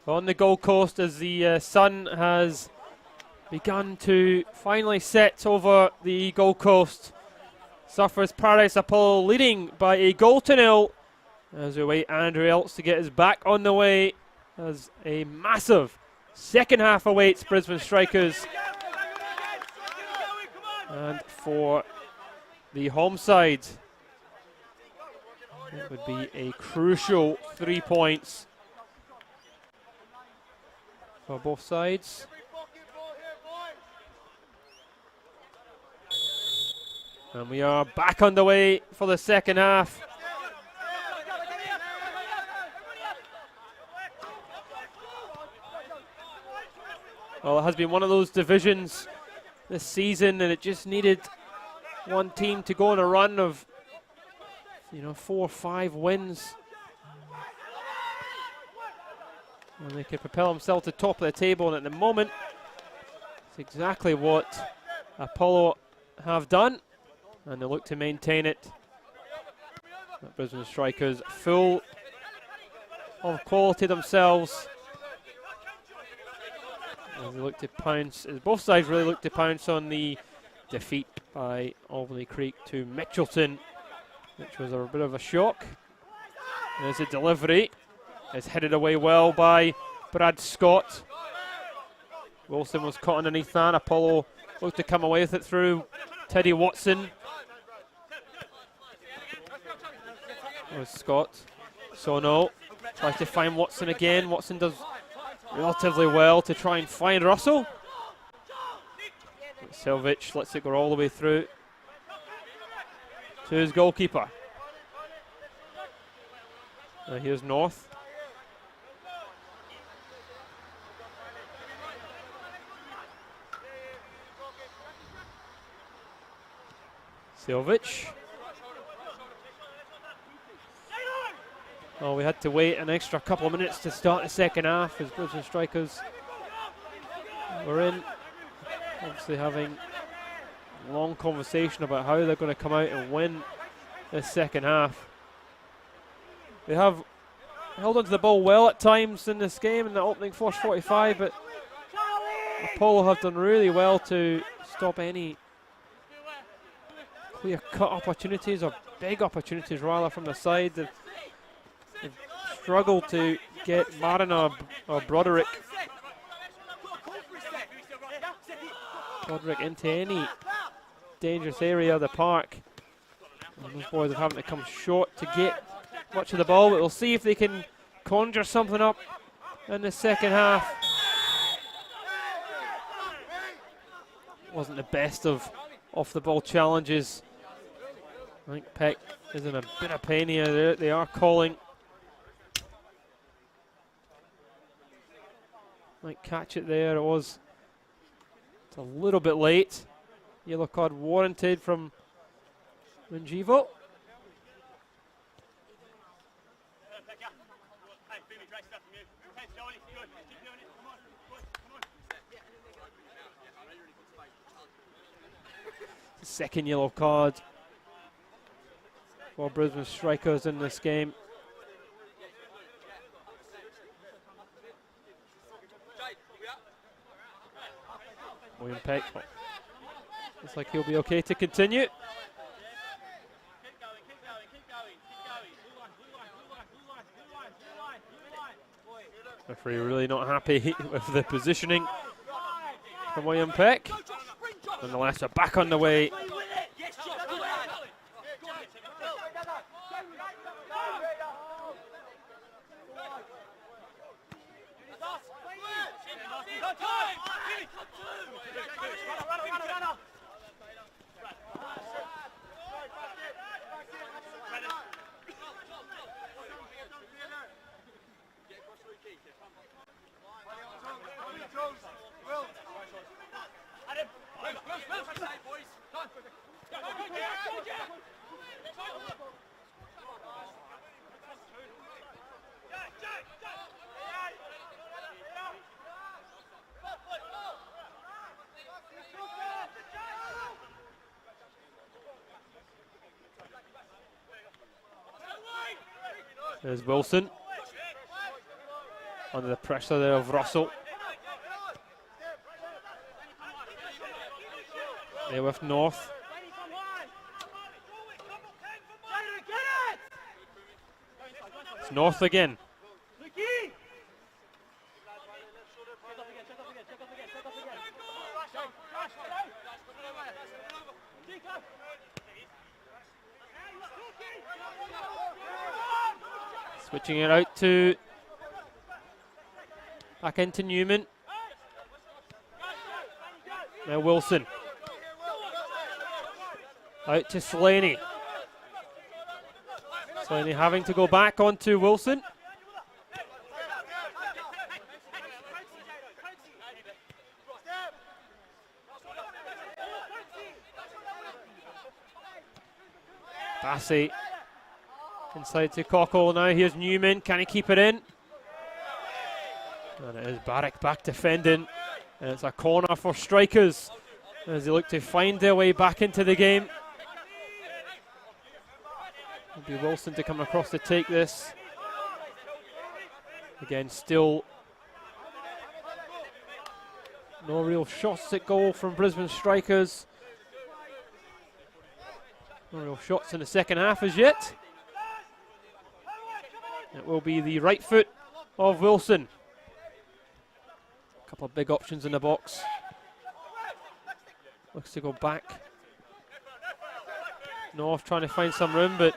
on the Gold Coast as the sun has begun to finally set over the Gold Coast. Surfers Paradise Apollo leading by a goal to nil as we wait Andrew Elts to get us back on the way as a massive second half awaits Brisbane Strikers. And for the home side, it would be a crucial 3 points for both sides. And we are back on the way for the second half. Well, it has been one of those divisions this season, and it just needed one team to go on a run of 4 or 5 wins, and they could propel themselves to the top of the table. And at the moment, it's exactly what Apollo have done, and they look to maintain it. The Brisbane Strikers full of quality themselves, as they look to pounce, as both sides really look to pounce on the defeat by Albany Creek to Mitchelton, which was a bit of a shock. There's a delivery. It's headed away well by Brad Scott. Wilson was caught underneath that. Apollo looked to come away with it through Teddy Watson. There's Scott. Sono tries to find Watson again. Watson does relatively well to try and find Russell. Selvich lets it go all the way through to his goalkeeper. Here's North. Selvich. Oh, we had to wait an extra couple of minutes to start the second half as Brisbane Strikers were in. Obviously having a long conversation about how they're going to come out and win this second half. They have held onto the ball well at times in this game in the opening first 45, but Apollo have done really well to stop any clear-cut opportunities, or big opportunities rather, from the side. They've struggled to get Marin or Broderick into any dangerous area of the park. And those boys are having to come short to get much of the ball, but we'll see if they can conjure something up in the second half. Wasn't the best of off-the-ball challenges. I think Peck is in a bit of pain here. They are calling. Might catch it there. It's a little bit late. Yellow card warranted from Minjivo. Second yellow card for Brisbane Strikers in this game. William Peck looks like he'll be okay to continue. Referee really not happy with the positioning from William Peck. Nonetheless, we're back on the way. There's Wilson. Under the pressure there of Russell. There with North. It's North again. Switching it out to back into Newman. Now Wilson. Out to Slaney. Slaney having to go back onto Wilson. Bassey inside to Cockle. Now here's Newman. Can he keep it in? And it is Barrick back defending. And it's a corner for Strikers as they look to find their way back into the game. It'll be Wilson to come across to take this. Again, still no real shots at goal from Brisbane Strikers. No real shots in the second half as yet. It will be the right foot of Wilson. A couple of big options in the box. Looks to go back. North trying to find some room, but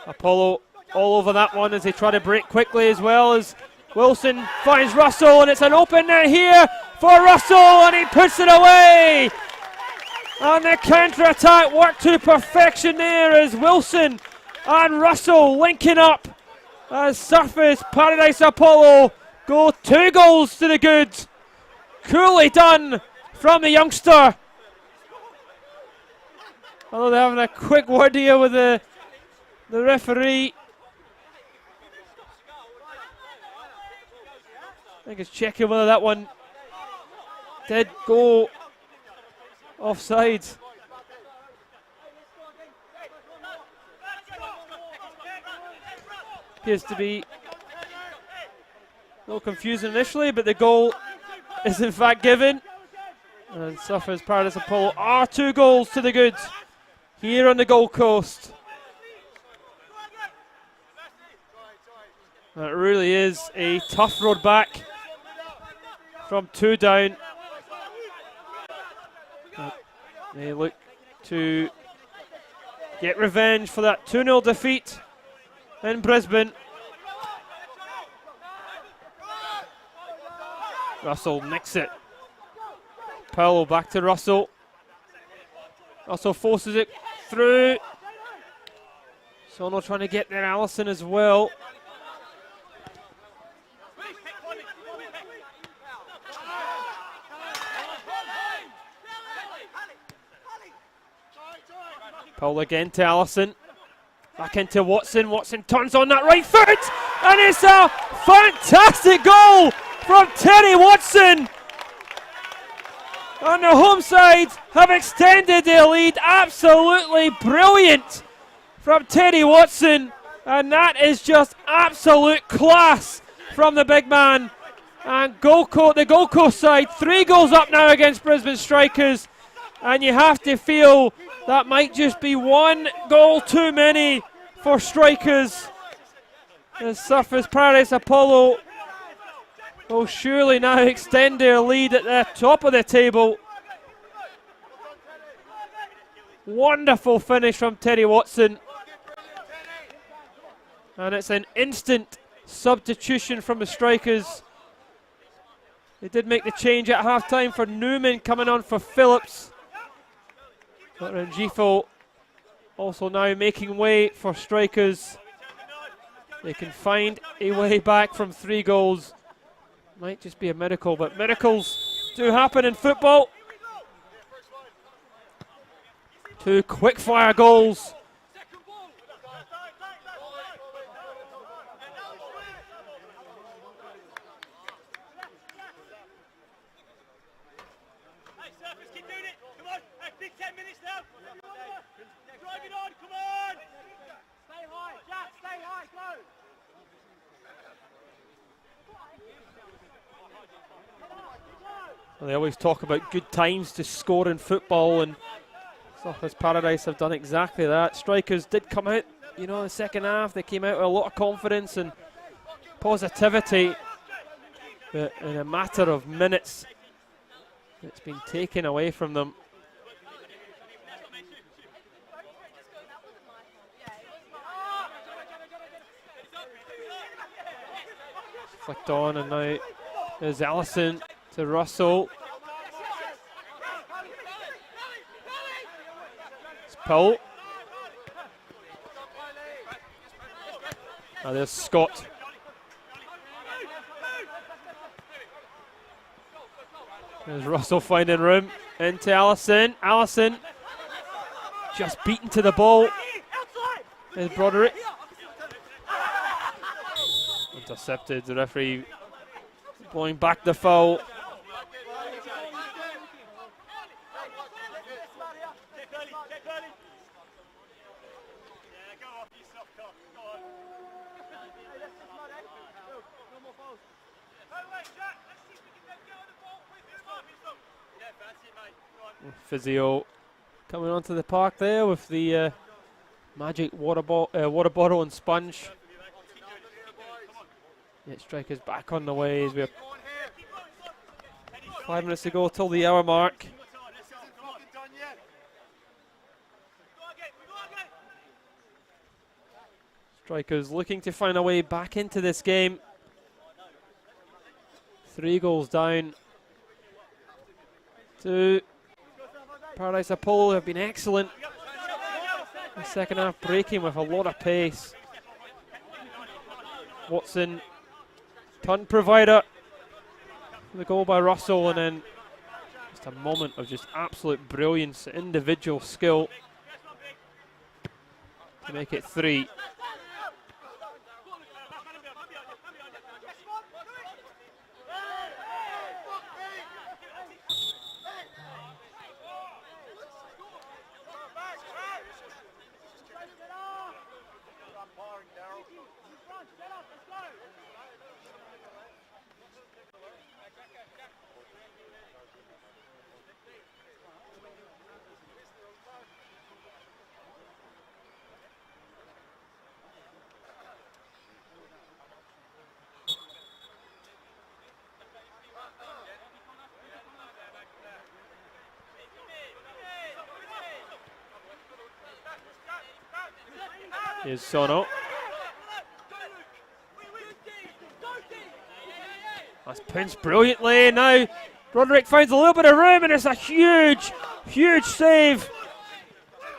Apollo all over that one as they try to break quickly, as well as Wilson finds Russell, and it's an open net here for Russell, and he puts it away. And the counter-attack worked to perfection there as Wilson and Russell linking up as Surface Paradise Apollo go 2 goals to the good. Coolly done from the youngster. Although they're having a quick word here with the referee. I think it's checking whether that one did go offside. Appears to be a little confusing initially, but the goal is in fact given. And Surfers Paradise Apollo are 2 goals to the good here on the Gold Coast. That really is a tough road back from 2 down. They look to get revenge for that 2-0 defeat in Brisbane. Russell nicks it. Powell back to Russell. Russell forces it through. Sono trying to get there, Allison as well. Powell again to Allison. Back into Watson. Watson turns on that right foot. And it's a fantastic goal from Terry Watson. And the home side have extended their lead. Absolutely brilliant from Terry Watson. And that is just absolute class from the big man. And the Gold Coast side, 3 goals up now against Brisbane Strikers. And you have to feel that might just be 1 goal too many for Strikers. The Surface Paradise Apollo will surely now extend their lead at the top of the table. Wonderful finish from Terry Watson. And it's an instant substitution from the Strikers. They did make the change at half-time for Newman coming on for Phillips. But Rangifo also now making way for Strikers. They can find a way back from 3 goals. Might just be a miracle, but miracles do happen in football. 2 quick-fire goals. They always talk about good times to score in football, and Surfers Paradise have done exactly that. Strikers did come out, in the second half. They came out with a lot of confidence and positivity, but in a matter of minutes, it's been taken away from them. Flicked on, and now there's Allison to Russell. It's Paul. Now there's Scott. There's Russell finding room into Allison. Allison just beaten to the ball. There's Broderick. Intercepted, the referee blowing back the foul. Physio coming onto the park there with the magic water bottle and sponge. Yet Strikers back on the way as we're 5 minutes to go till the hour mark. Strikers looking to find a way back into this game. 3 goals down. 2. Paradise Apollo have been excellent. The second half breaking with a lot of pace. Watson, turn provider. The goal by Russell, and then just a moment of just absolute brilliance, individual skill to make it 3. Here's Sono. That's pinched brilliantly. Now Broderick finds a little bit of room, and it's a huge, huge save.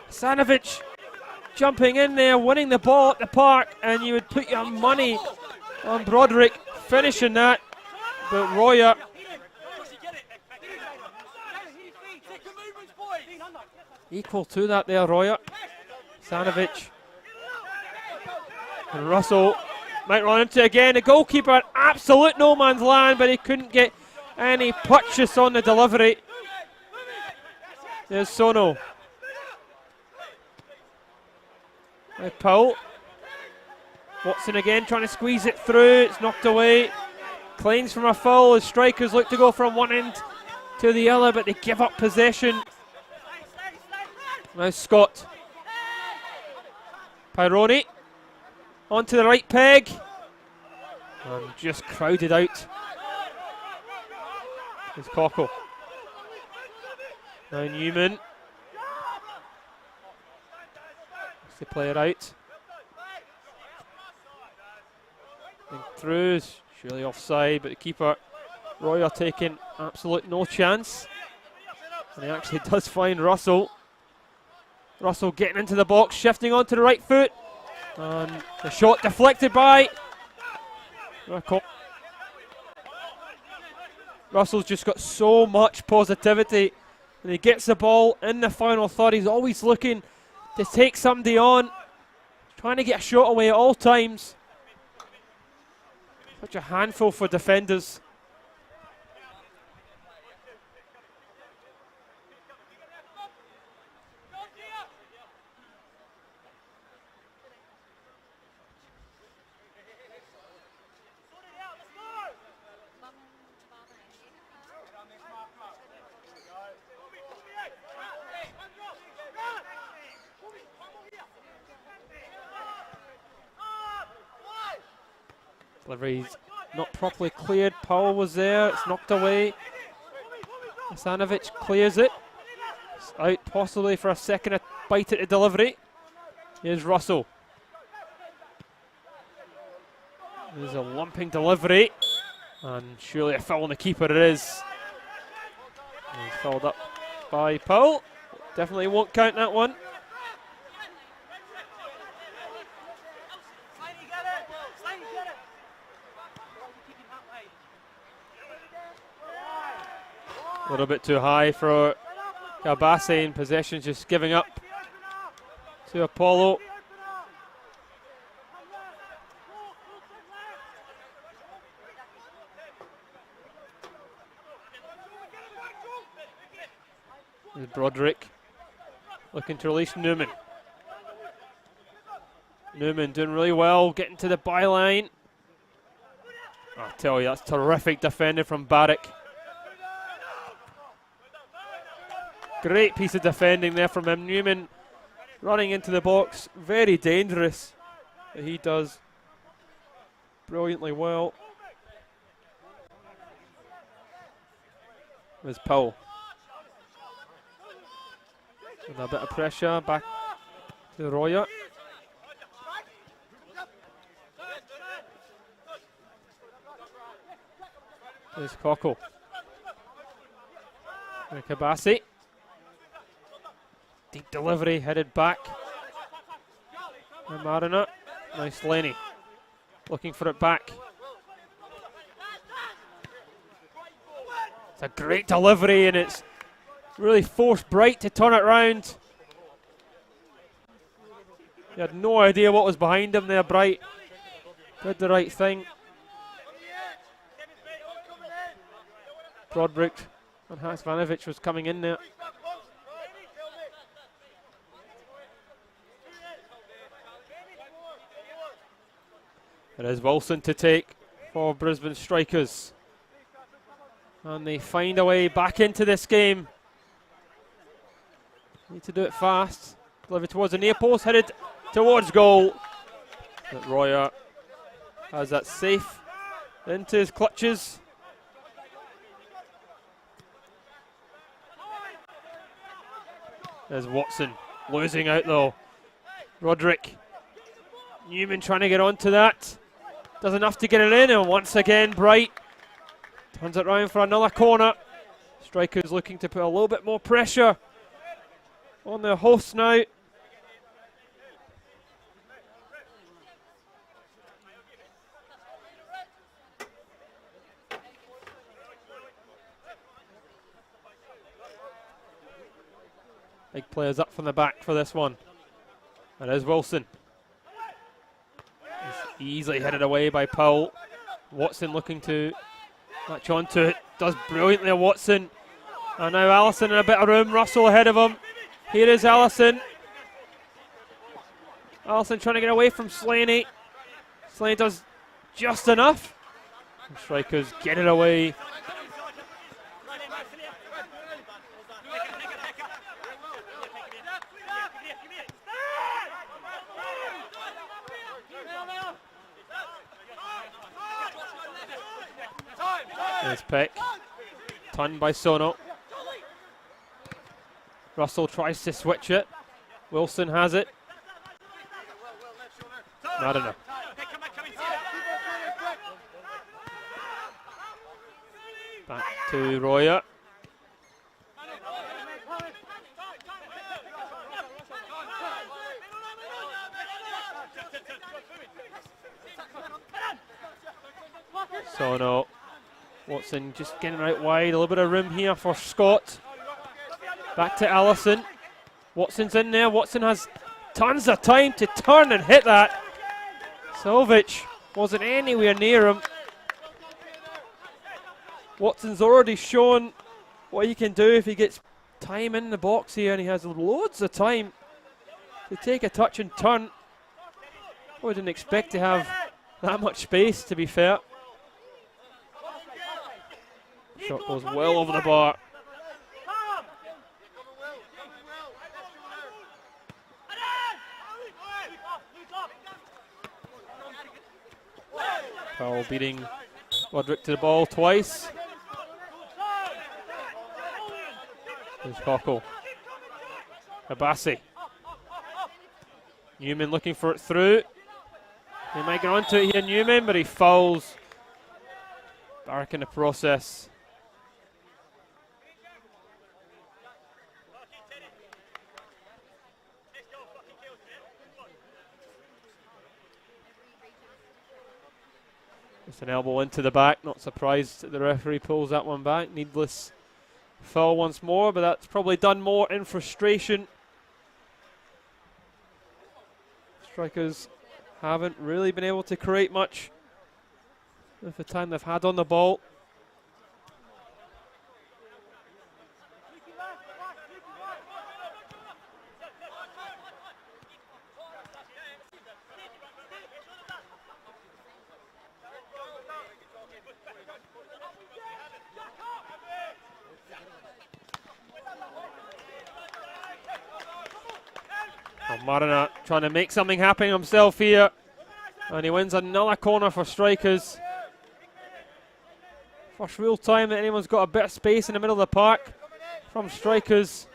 Sanovic jumping in there, winning the ball at the park, and you would put your money on Broderick finishing that. But Royer equal to that there, Royer. Sanovic. And Russell might run into it again. The goalkeeper, absolute no man's land, but he couldn't get any purchase on the delivery. There's Sono. Now Powell. Watson again trying to squeeze it through. It's knocked away. Claims from a foul as Strikers look to go from one end to the other, but they give up possession. Now Scott. Pyroni. Onto the right peg. And just crowded out. It's Cockle. Now Newman. Let's the player out. And through. Surely offside, but the keeper, Royer, taking absolute no chance. And he actually does find Russell. Russell getting into the box, shifting onto the right foot. And the shot deflected by Russell's just got so much positivity. And he gets the ball in the final third. He's always looking to take somebody on. Trying to get a shot away at all times. Such a handful for defenders. Delivery's not properly cleared. Powell was there. It's knocked away. Hasanovic clears it. It's out possibly for a second bite at the delivery. Here's Russell. There's a lumping delivery. And surely a foul on the keeper it is. And he's fouled up by Powell. Definitely won't count that one. A little bit too high for Kabase in possession, just giving up to Apollo. There's Broderick looking to release Newman. Newman doing really well, getting to the byline. I'll tell you, that's terrific defending from Barrick. Great piece of defending there from him. Newman running into the box, very dangerous. But he does brilliantly well. There's Powell. With a bit of pressure, back to Royer. There's Cockle. And Kabasi. Deep delivery, headed back. And Mariner. Nice Lenny. Looking for it back. It's a great delivery and it's really forced Bright to turn it round. He had no idea what was behind him there, Bright. Did the right thing. Broderick and Hasanovic was coming in there. It is Wilson to take for Brisbane Strikers. And they find a way back into this game. Need to do it fast. Deliver towards the near post, headed towards goal. But Royer has that safe into his clutches. There's Watson losing out though. Roderick. Newman trying to get onto that. Does enough to get it in, and once again Bright turns it round for another corner. Strikers looking to put a little bit more pressure on their hosts now. Big players up from the back for this one. That is Wilson. It's easily headed away by Powell. Watson looking to latch onto it. Does brilliantly, Watson. And now Allison in a bit of room. Russell ahead of him. Here is Allison. Allison trying to get away from Slaney. Slaney does just enough. And Strikers get it away. There's Peck. Turned by Sono. Russell tries to switch it. Wilson has it. Not enough. Back to Royer. Sono. Watson just getting out wide. A little bit of room here for Scott. Back to Allison. Watson's in there. Watson has tons of time to turn and hit that. Silvic wasn't anywhere near him. Watson's already shown what he can do if he gets time in the box here, and he has loads of time to take a touch and turn. I wouldn't expect to have that much space, to be fair. Shot goes well over the bar. Powell beating Roderick to the ball twice. There's Cockle. Abassi. Newman looking for it through. He might get onto it here, Newman, but he fouls Barrack in the process. Just an elbow into the back. Not surprised that the referee pulls that one back. Needless foul once more, but that's probably done more in frustration. Strikers haven't really been able to create much with the time they've had on the ball. Marina trying to make something happen himself here, and he wins another corner for Strikers. First real time that anyone's got a bit of space in the middle of the park from Strikers.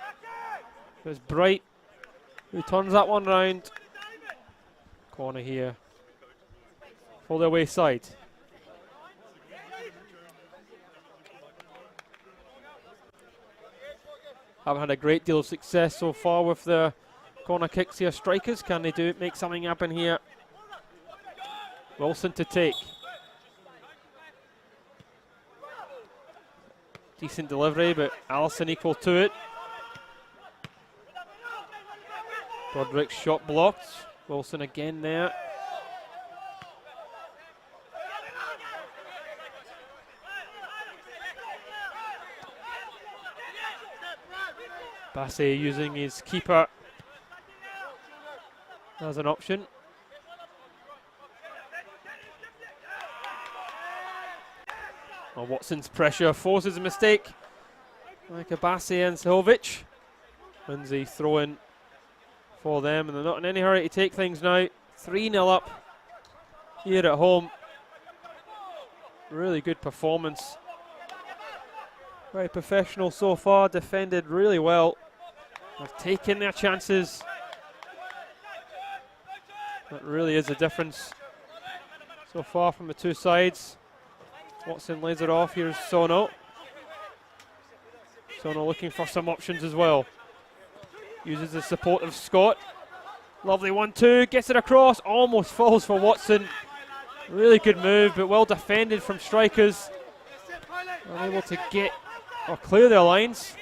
It's Bright who turns that one round. Corner here for the away side. Haven't had a great deal of success so far with the corner kicks here. Strikers, can they make something happen here? Wilson to take. Decent delivery, but Allison equal to it. Broderick's shot blocked. Wilson again there. Bassey using his keeper as an option. Well, Watson's pressure forces a mistake. Like Abassi and Silvic. Lindsay throwing for them, and they're not in any hurry to take things now. 3-0 up here at home. Really good performance. Very professional so far, defended really well. They've taken their chances. That really is a difference so far from the two sides. Watson lays it off. Here's Sono. Sono looking for some options as well. Uses the support of Scott. Lovely 1-2. Gets it across. Almost falls for Watson. Really good move, but well defended from Strikers. Unable to get or clear their lines.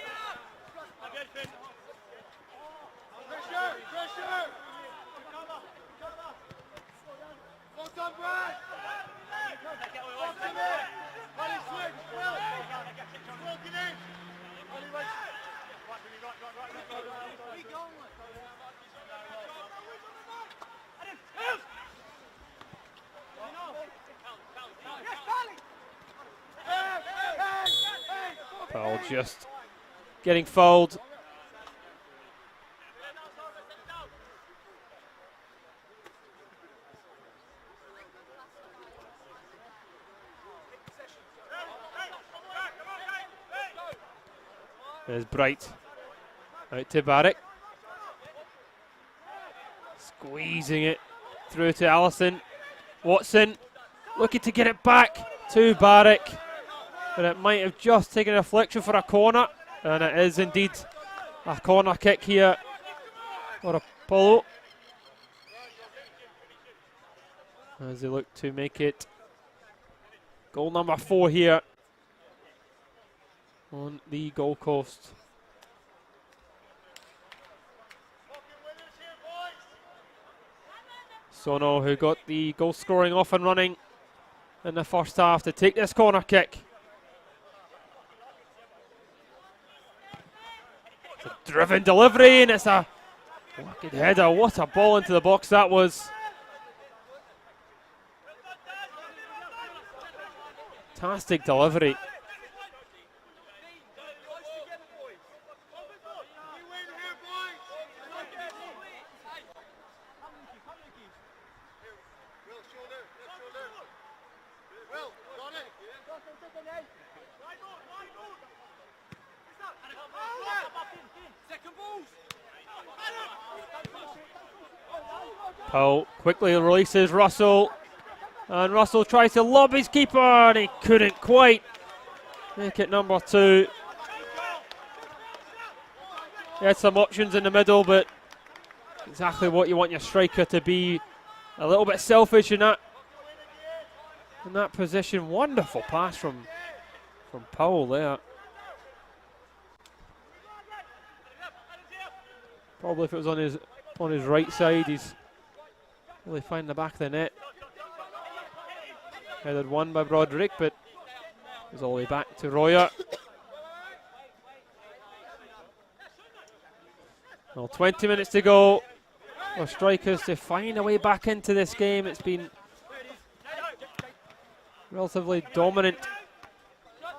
Powell just getting fouled. There's Bright. Out to Barrack. Squeezing it through to Allison. Watson looking to get it back to Barrack. But it might have just taken a deflection for a corner. And it is indeed a corner kick here for Apollo. As they look to make it goal number 4 here on the Gold Coast. Sono, who got the goal scoring off and running in the first half, to take this corner kick. It's a driven delivery, and it's a wicked header. What a ball into the box that was. Fantastic delivery. Powell quickly releases Russell, and Russell tries to lob his keeper, and he couldn't quite make it number 2. He had some options in the middle, but exactly what you want your striker to be. A little bit selfish in that position. Wonderful pass from Powell there. Probably if it was on his right side, he's really finding the back of the net. Headed one by Broderick, but it was all the way back to Royer. Well, 20 minutes to go for strikers to find a way back into this game. It's been relatively dominant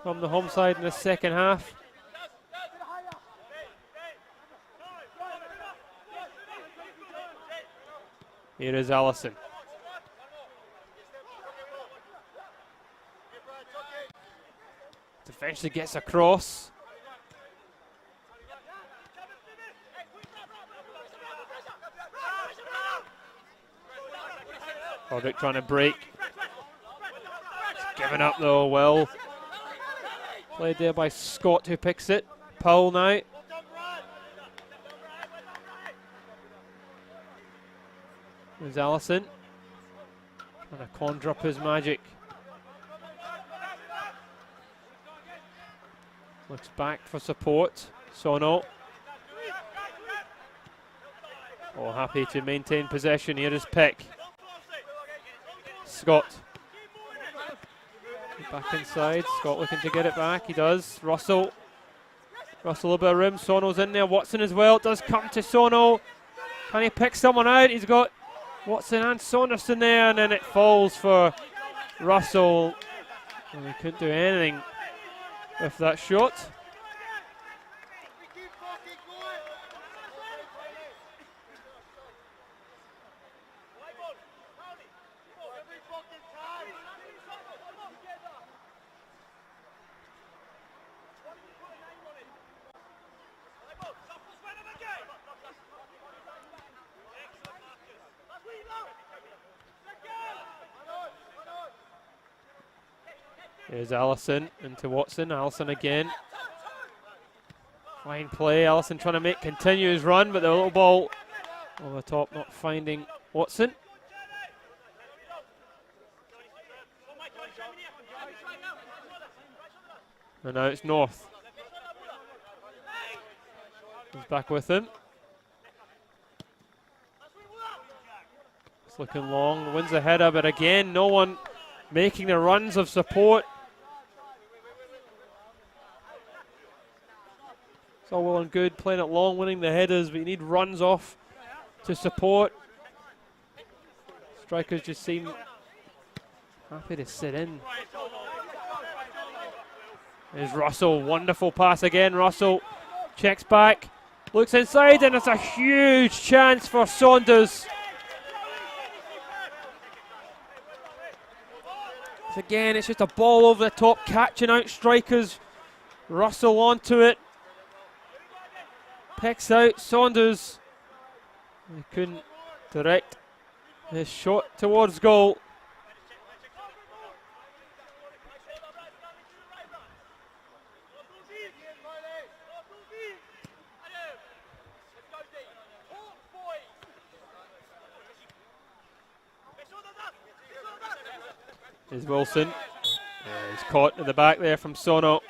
from the home side in the second half. Here is Allison. Eventually gets across. Roderick trying to break. It's given up though, well. Played there by Scott, who picks it. Powell now. There's Allison. Trying to conjure up his magic. Looks back for support. Sono. Oh, happy to maintain possession. Here is Peck. Scott. Back inside. Scott looking to get it back. He does. Russell. Russell a little bit of room. Sono's in there. Watson as well. It does come to Sono. Can he pick someone out? He's got Watson and Saunderson there, and then it falls for Russell. And he couldn't do anything with that shot. Here's Allison into Watson. Allison again. Fine play. Allison trying to continue his run, but the little ball on the top not finding Watson. And now it's North. He's back with him. It's looking long. Wins the header, but again, no one making the runs of support. It's all well and good playing it long, winning the headers, but you need runs off to support. Strikers just seem happy to sit in. There's Russell, wonderful pass again. Russell checks back, looks inside, and it's a huge chance for Saunders. Again, it's just a ball over the top, catching out strikers. Russell onto it. Picks out Saunders. He couldn't direct his shot towards goal. Is Wilson. Yeah, he's caught in the back there from Sono.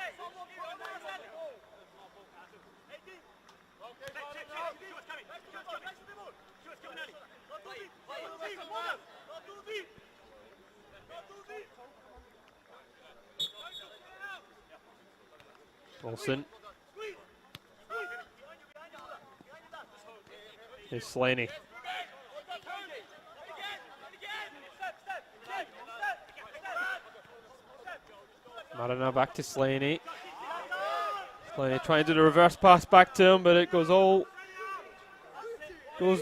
Wilson. Here's Slaney. Marina back to Slaney. Slaney trying to do the reverse pass back to him, but it goes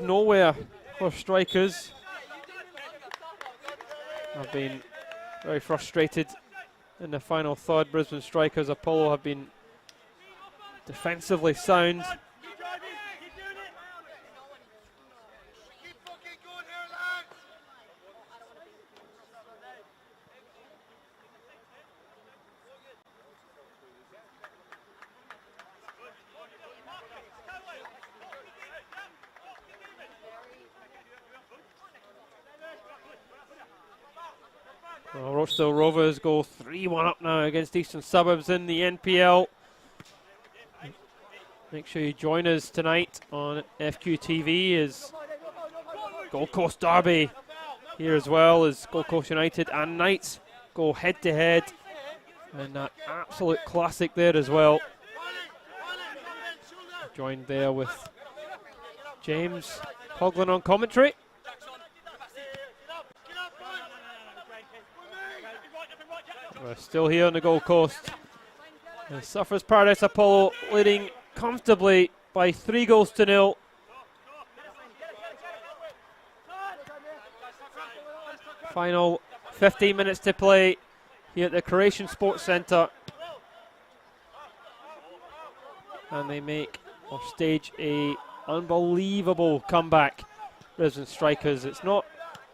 nowhere for strikers. I've been very frustrated in the final third. Brisbane strikers, Apollo, have been defensively sound. Well, Rochdale Rovers go 3-1 up now against Eastern Suburbs in the NPL. Make sure you join us tonight on FQTV as Gold Coast Derby here, as well as Gold Coast United and Knights go head to head. And that absolute classic there as well. Joined there with James Coughlin on commentary. We're still here on the Gold Coast. And Surfers Paradise Apollo leading comfortably by 3-0. Final 15 minutes to play here at the Croatian Sports Centre. And they make or stage a unbelievable comeback. Brisbane Strikers. It's not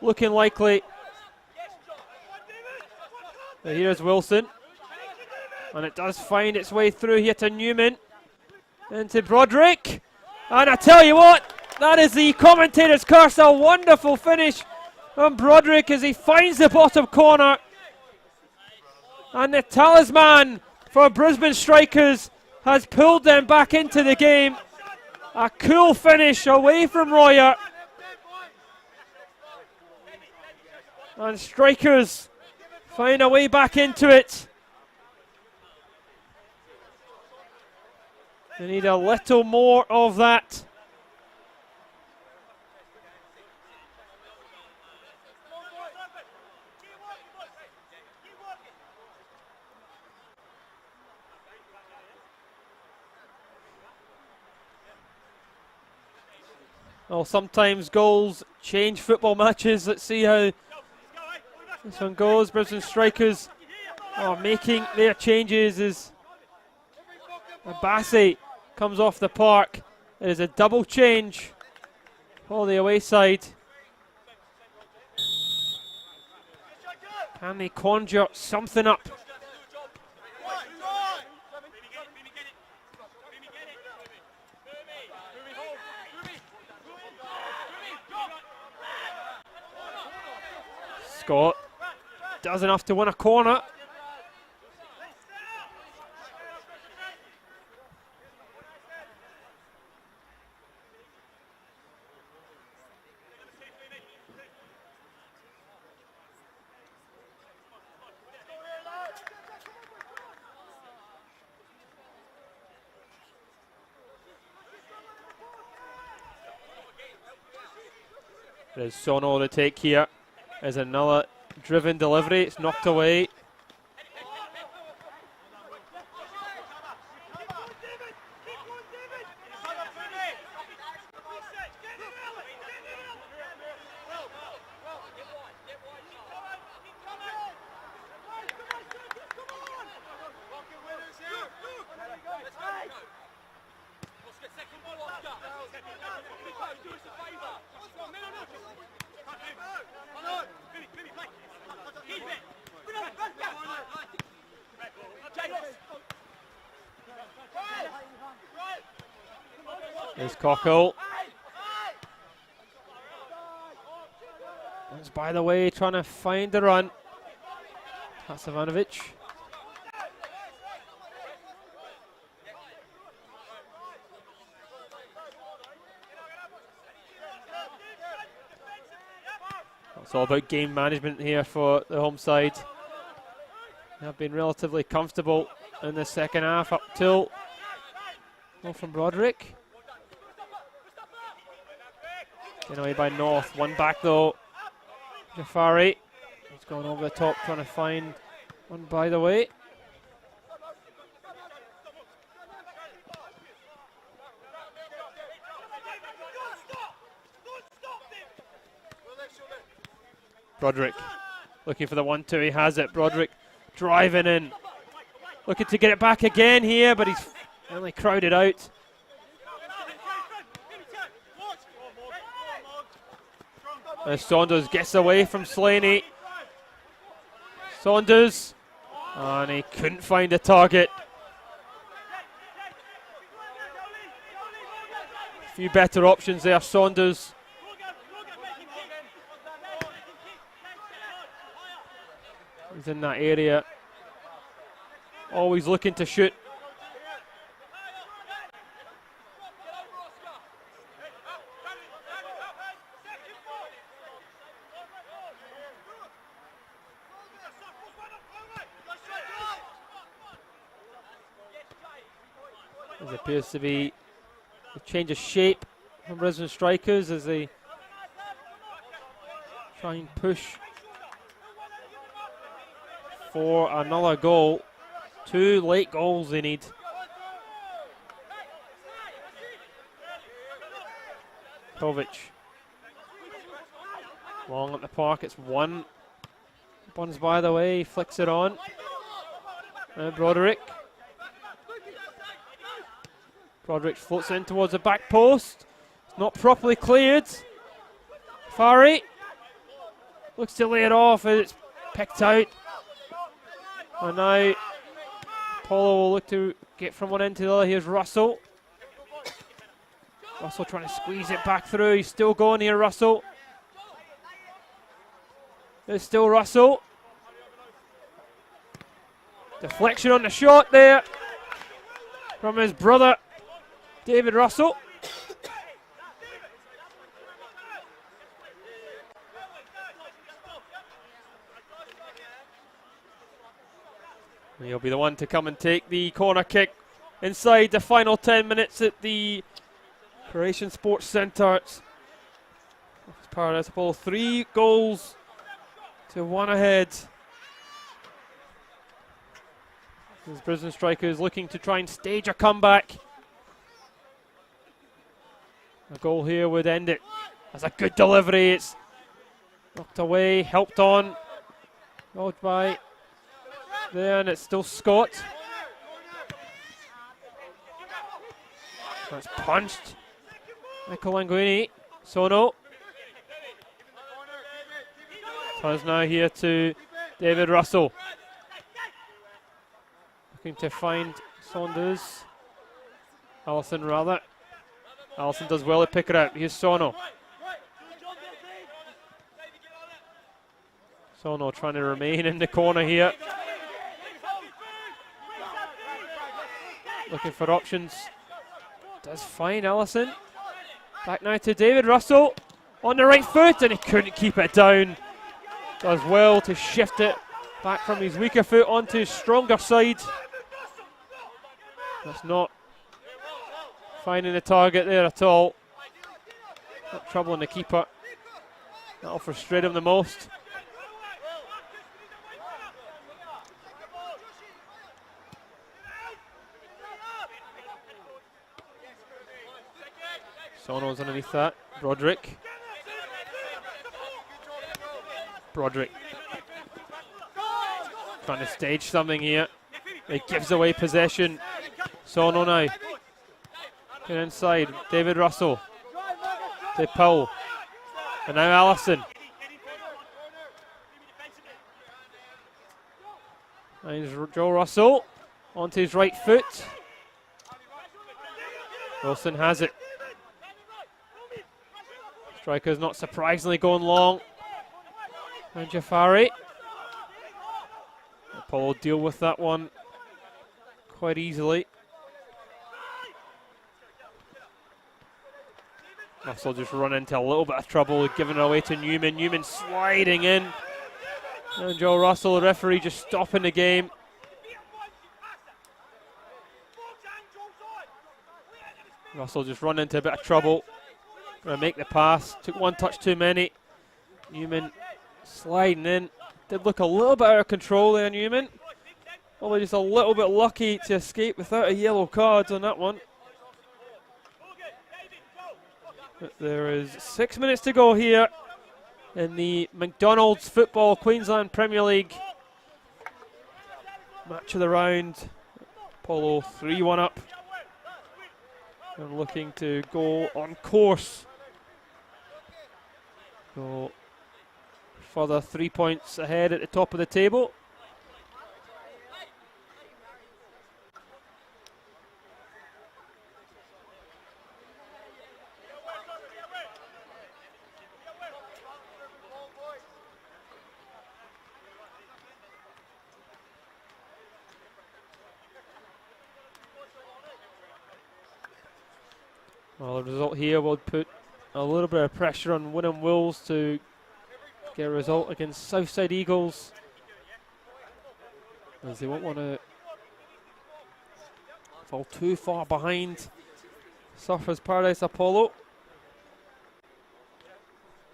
looking likely. But here's Wilson. And it does find its way through here to Newman. Into Broderick. And I tell you what, that is the commentator's curse. A wonderful finish from Broderick as he finds the bottom corner. And the talisman for Brisbane Strikers has pulled them back into the game. A cool finish away from Royer. And Strikers find a way back into it. They need a little more of that. Well, sometimes goals change football matches. Let's see how this one goes. Brisbane Strikers are making their changes as Abassi comes off the park. It is a double change for the away side. Can they conjure something up? Scott does enough to win a corner. There's Sono to take here. There's another driven delivery. It's knocked away. There's Cockle. That's by the way trying to find the run. That's Ivanovic. It's all about game management here for the home side. They have been relatively comfortable in the second half up till from Broderick. Taken away by North. One back though. Jafari. He's going over the top trying to find one by the way. Broderick looking for the 1-2. He has it. Broderick driving in. Looking to get it back again here, but he's only crowded out. As Saunders gets away from Slaney. Saunders. And he couldn't find a target. A few better options there, Saunders. He's in that area. Always looking to shoot. There appears to be a change of shape from Brisbane strikers as they try and push for another goal. 2 late goals they need. Kovic. Long at the park, it's 1. Buns by the way, flicks it on. And Broderick. Broderick floats in towards the back post. It's not properly cleared. Farry looks to lay it off and it's picked out. And now Paulo will look to get from one end to the other. Here's Russell. Russell trying to squeeze it back through. He's still going here, Russell. There's still Russell. Deflection on the shot there from his brother, David Russell. He'll be the one to come and take the corner kick inside the final 10 minutes at the Croatian Sports Centre. Paradise Apollo 3 goals to 1 ahead. As Brisbane strikers looking to try and stage a comeback. A goal here would end it. That's a good delivery. It's knocked away, helped on. Rolled by there, and it's still Scott. That's punched. Michael Languini. Sono. Turns now here to David Russell. Looking to find Saunders. Allison rather. Allison does well to pick it up. Here's Sono. Sono trying to remain in the corner here. Looking for options. Does find Allison. Back now to David Russell. On the right foot, and he couldn't keep it down. Does well to shift it back from his weaker foot onto his stronger side. That's not finding the target there at all. Not troubling the keeper. That'll frustrate him the most. Sono's underneath that. Broderick. Broderick. Trying to stage something here. It gives away possession. Sono now. Get inside. David Russell. To Powell. And now Allison. And Joe Russell. Onto his right foot. Wilson has it. Striker's not surprisingly going long. And Jafari. Paul will deal with that one quite easily. Russell just run into a little bit of trouble, giving it away to Newman. Newman sliding in. And Joe Russell, the referee, just stopping the game. Russell just run into a bit of trouble. Gonna make the pass. Took one touch too many. Newman sliding in. Did look a little bit out of control there, Newman. Probably just a little bit lucky to escape without a yellow card on that one. But there is 6 minutes to go here in the McDonald's Football Queensland Premier League. Match of the round. Apollo 3-1 up. And looking to go on course. Go further 3 points ahead at the top of the table. Well, the result here will put a little bit of pressure on Wynnum Wolves to get a result against Southside Eagles, as they won't want to fall too far behind Surfers Paradise Apollo.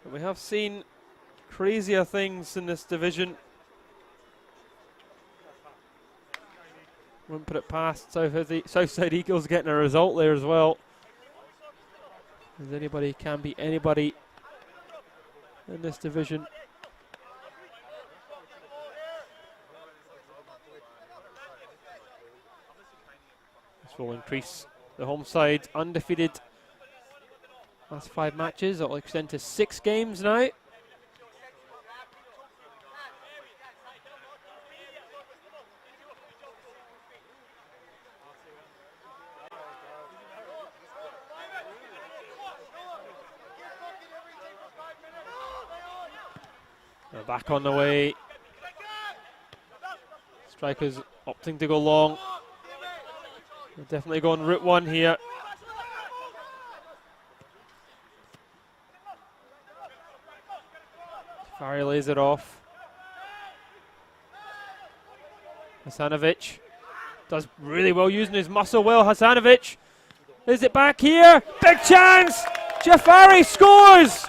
But we have seen crazier things in this division. Wouldn't put it past Southside Eagles getting a result there as well. As anybody can beat anybody in this division. This will increase the home side undefeated last 5 matches. It will extend to 6 games now. They're back on the way. Strikers opting to go long. They're definitely going route 1 here. Farry lays it off. Hasanovic does really well using his muscle. Well, Hasanovic. Is it back here? Big chance! Jafari scores!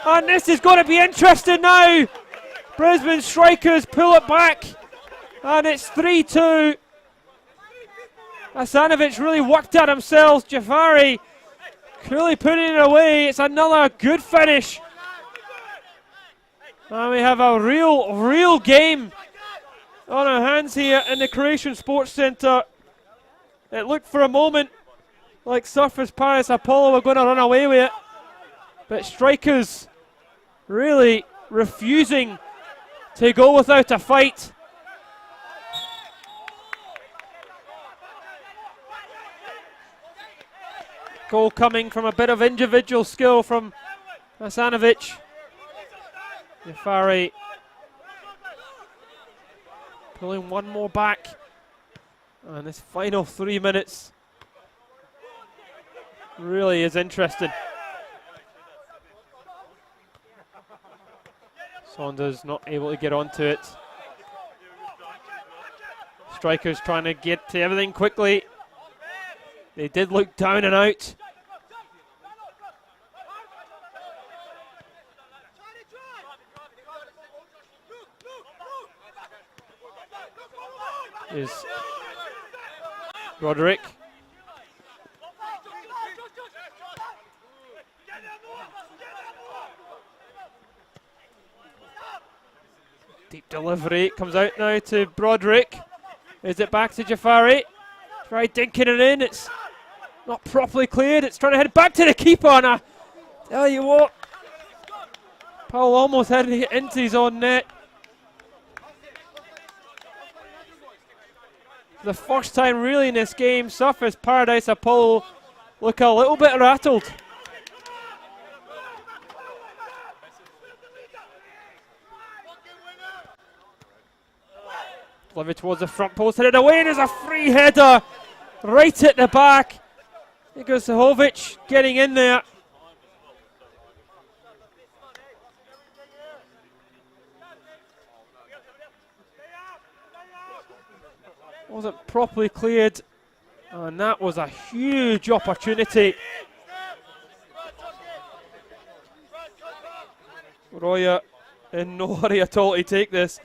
And this is going to be interesting now. Brisbane Strikers pull it back. And it's 3-2. Hasanovic really worked at himself. Jafari clearly putting it away. It's another good finish. And we have a real game on our hands here in the Croatian Sports Centre. It looked for a moment like Surfers Paradise Apollo were going to run away with it. But Strikers really refusing to go without a fight. Goal coming from a bit of individual skill from Hasanovic. Jafari pulling one more back. And this final 3 minutes really is interesting. Saunders not able to get onto it. Strikers trying to get to everything quickly. They did look down and out. Is Roderick. Deep delivery comes out now to Broderick. Is it back to Jafari? Try dinking it in. It's not properly cleared. It's trying to head back to the keeper. And I tell you what, Powell almost had it into his own net. For the first time really in this game, Surfers Paradise Apollo look a little bit rattled. Delivery towards the front post, headed away, and there's a free header right at the back. Here goes Sahovic getting in there. Wasn't properly cleared, and that was a huge opportunity. Roya in no hurry at all to take this.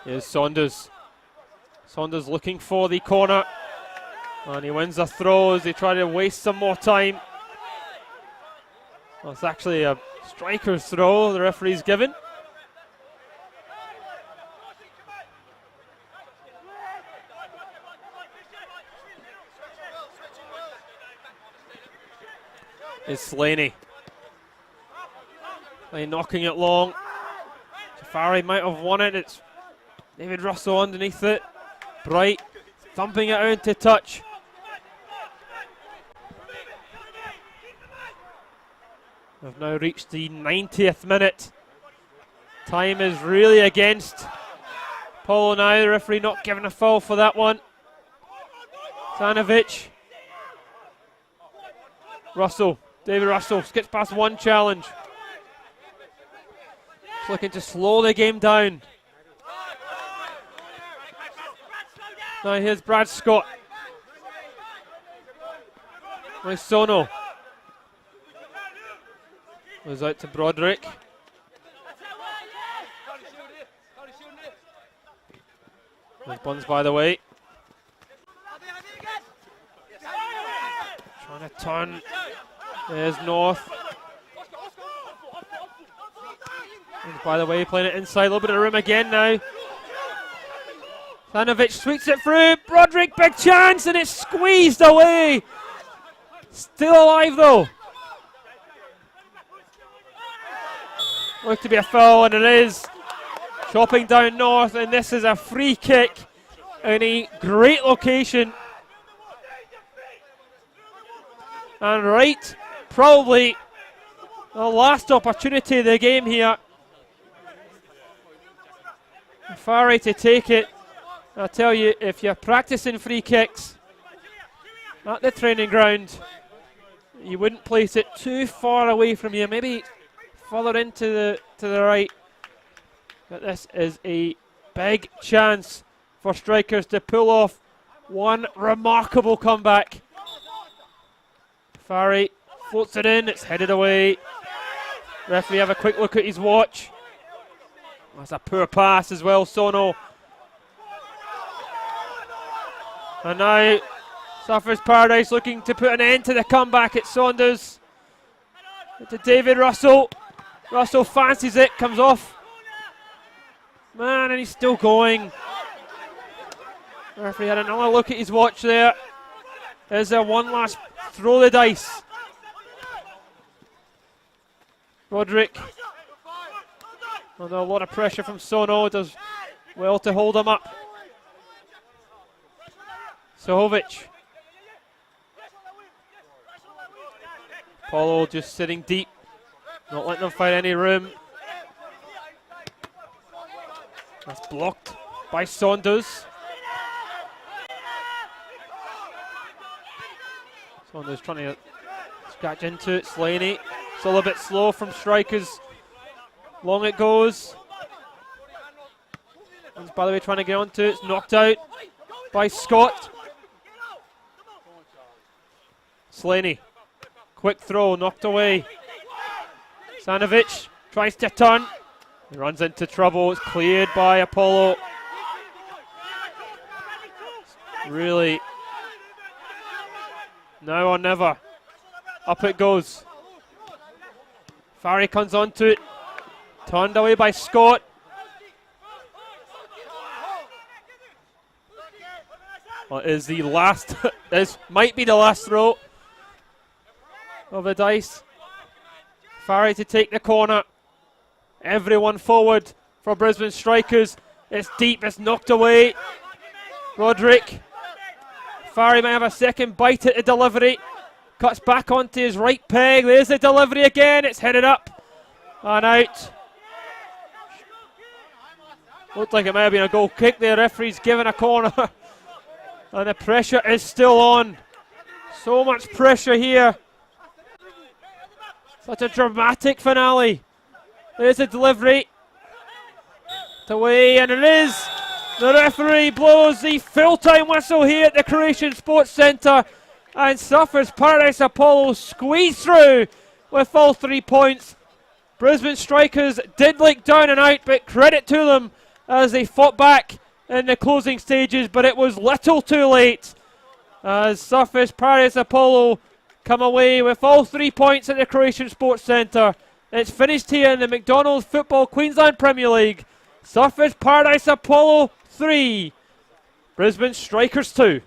Here's Saunders. Saunders looking for the corner. And he wins the throw as they try to waste some more time. Well, it's actually a striker's throw the referee's given. Is Slaney. Knocking it long. Jafari might have won it. It's David Russell underneath it. Bright thumping it out to touch. We've now reached the 90th minute. Time is really against Apollo now. The referee not giving a foul for that one. Stanovic. Russell. David Russell skips past one challenge. He's looking to slow the game down. Now here's Brad Scott. Sono. Goes out to Broderick. There's Buns by the way. Trying to turn. There's North. And by the way, playing it inside. A little bit of room again now. Stanovic sweeps it through. Broderick, big chance, and it's squeezed away. Still alive though. Looked to be a foul, and it is. Chopping down North, and this is a free kick in a great location. And right, probably the last opportunity of the game here. Farry to take it. I tell you, if you're practicing free kicks at the training ground, you wouldn't place it too far away from you, maybe further into the right. But this is a big chance for strikers to pull off one remarkable comeback. Farry floats it in, it's headed away. Referee have a quick look at his watch. That's a poor pass as well, Sono. And now Surfers Paradise looking to put an end to the comeback at Saunders. To David Russell. Russell fancies it, comes off. Man, and he's still going. Referee had another look at his watch there. Is there one last throw the dice? Roderick. Under a lot of pressure from Sono, does well to hold him up. Sohovic. Apollo just sitting deep, not letting them find any room. That's blocked by Saunders. Saunders trying to scratch into it. Slaney still a bit slow from strikers. Long it goes. And by the way, trying to get onto it. It's knocked out by Scott. Slaney. Quick throw, knocked away. Stanovic tries to turn. He runs into trouble. It's cleared by Apollo. Really. Now or never. Up it goes. Farry comes onto it. Turned away by Scott. Well, is the last. This might be the last throw of the dice. Farry to take the corner. Everyone forward for Brisbane strikers. It's deep, it's knocked away. Roderick. Farry may have a second bite at the delivery. Cuts back onto his right peg. There's the delivery again. It's headed up and out. Looked like it may have been a goal kick there. Referee's given a corner. And the pressure is still on. So much pressure here. Such a dramatic finale. There's the delivery. It's away, and it is. The referee blows the full-time whistle here at the Croatian Sports Centre. And Surfers Paradise Apollo squeeze through with all 3 points. Brisbane strikers did leak down and out, but credit to them as they fought back in the closing stages, but it was little too late as Surfers Paradise Apollo come away with all 3 points at the Croatian Sports Centre. It's finished here in the McDonald's Football Queensland Premier League. Surfers Paradise Apollo 3, Brisbane Strikers 2.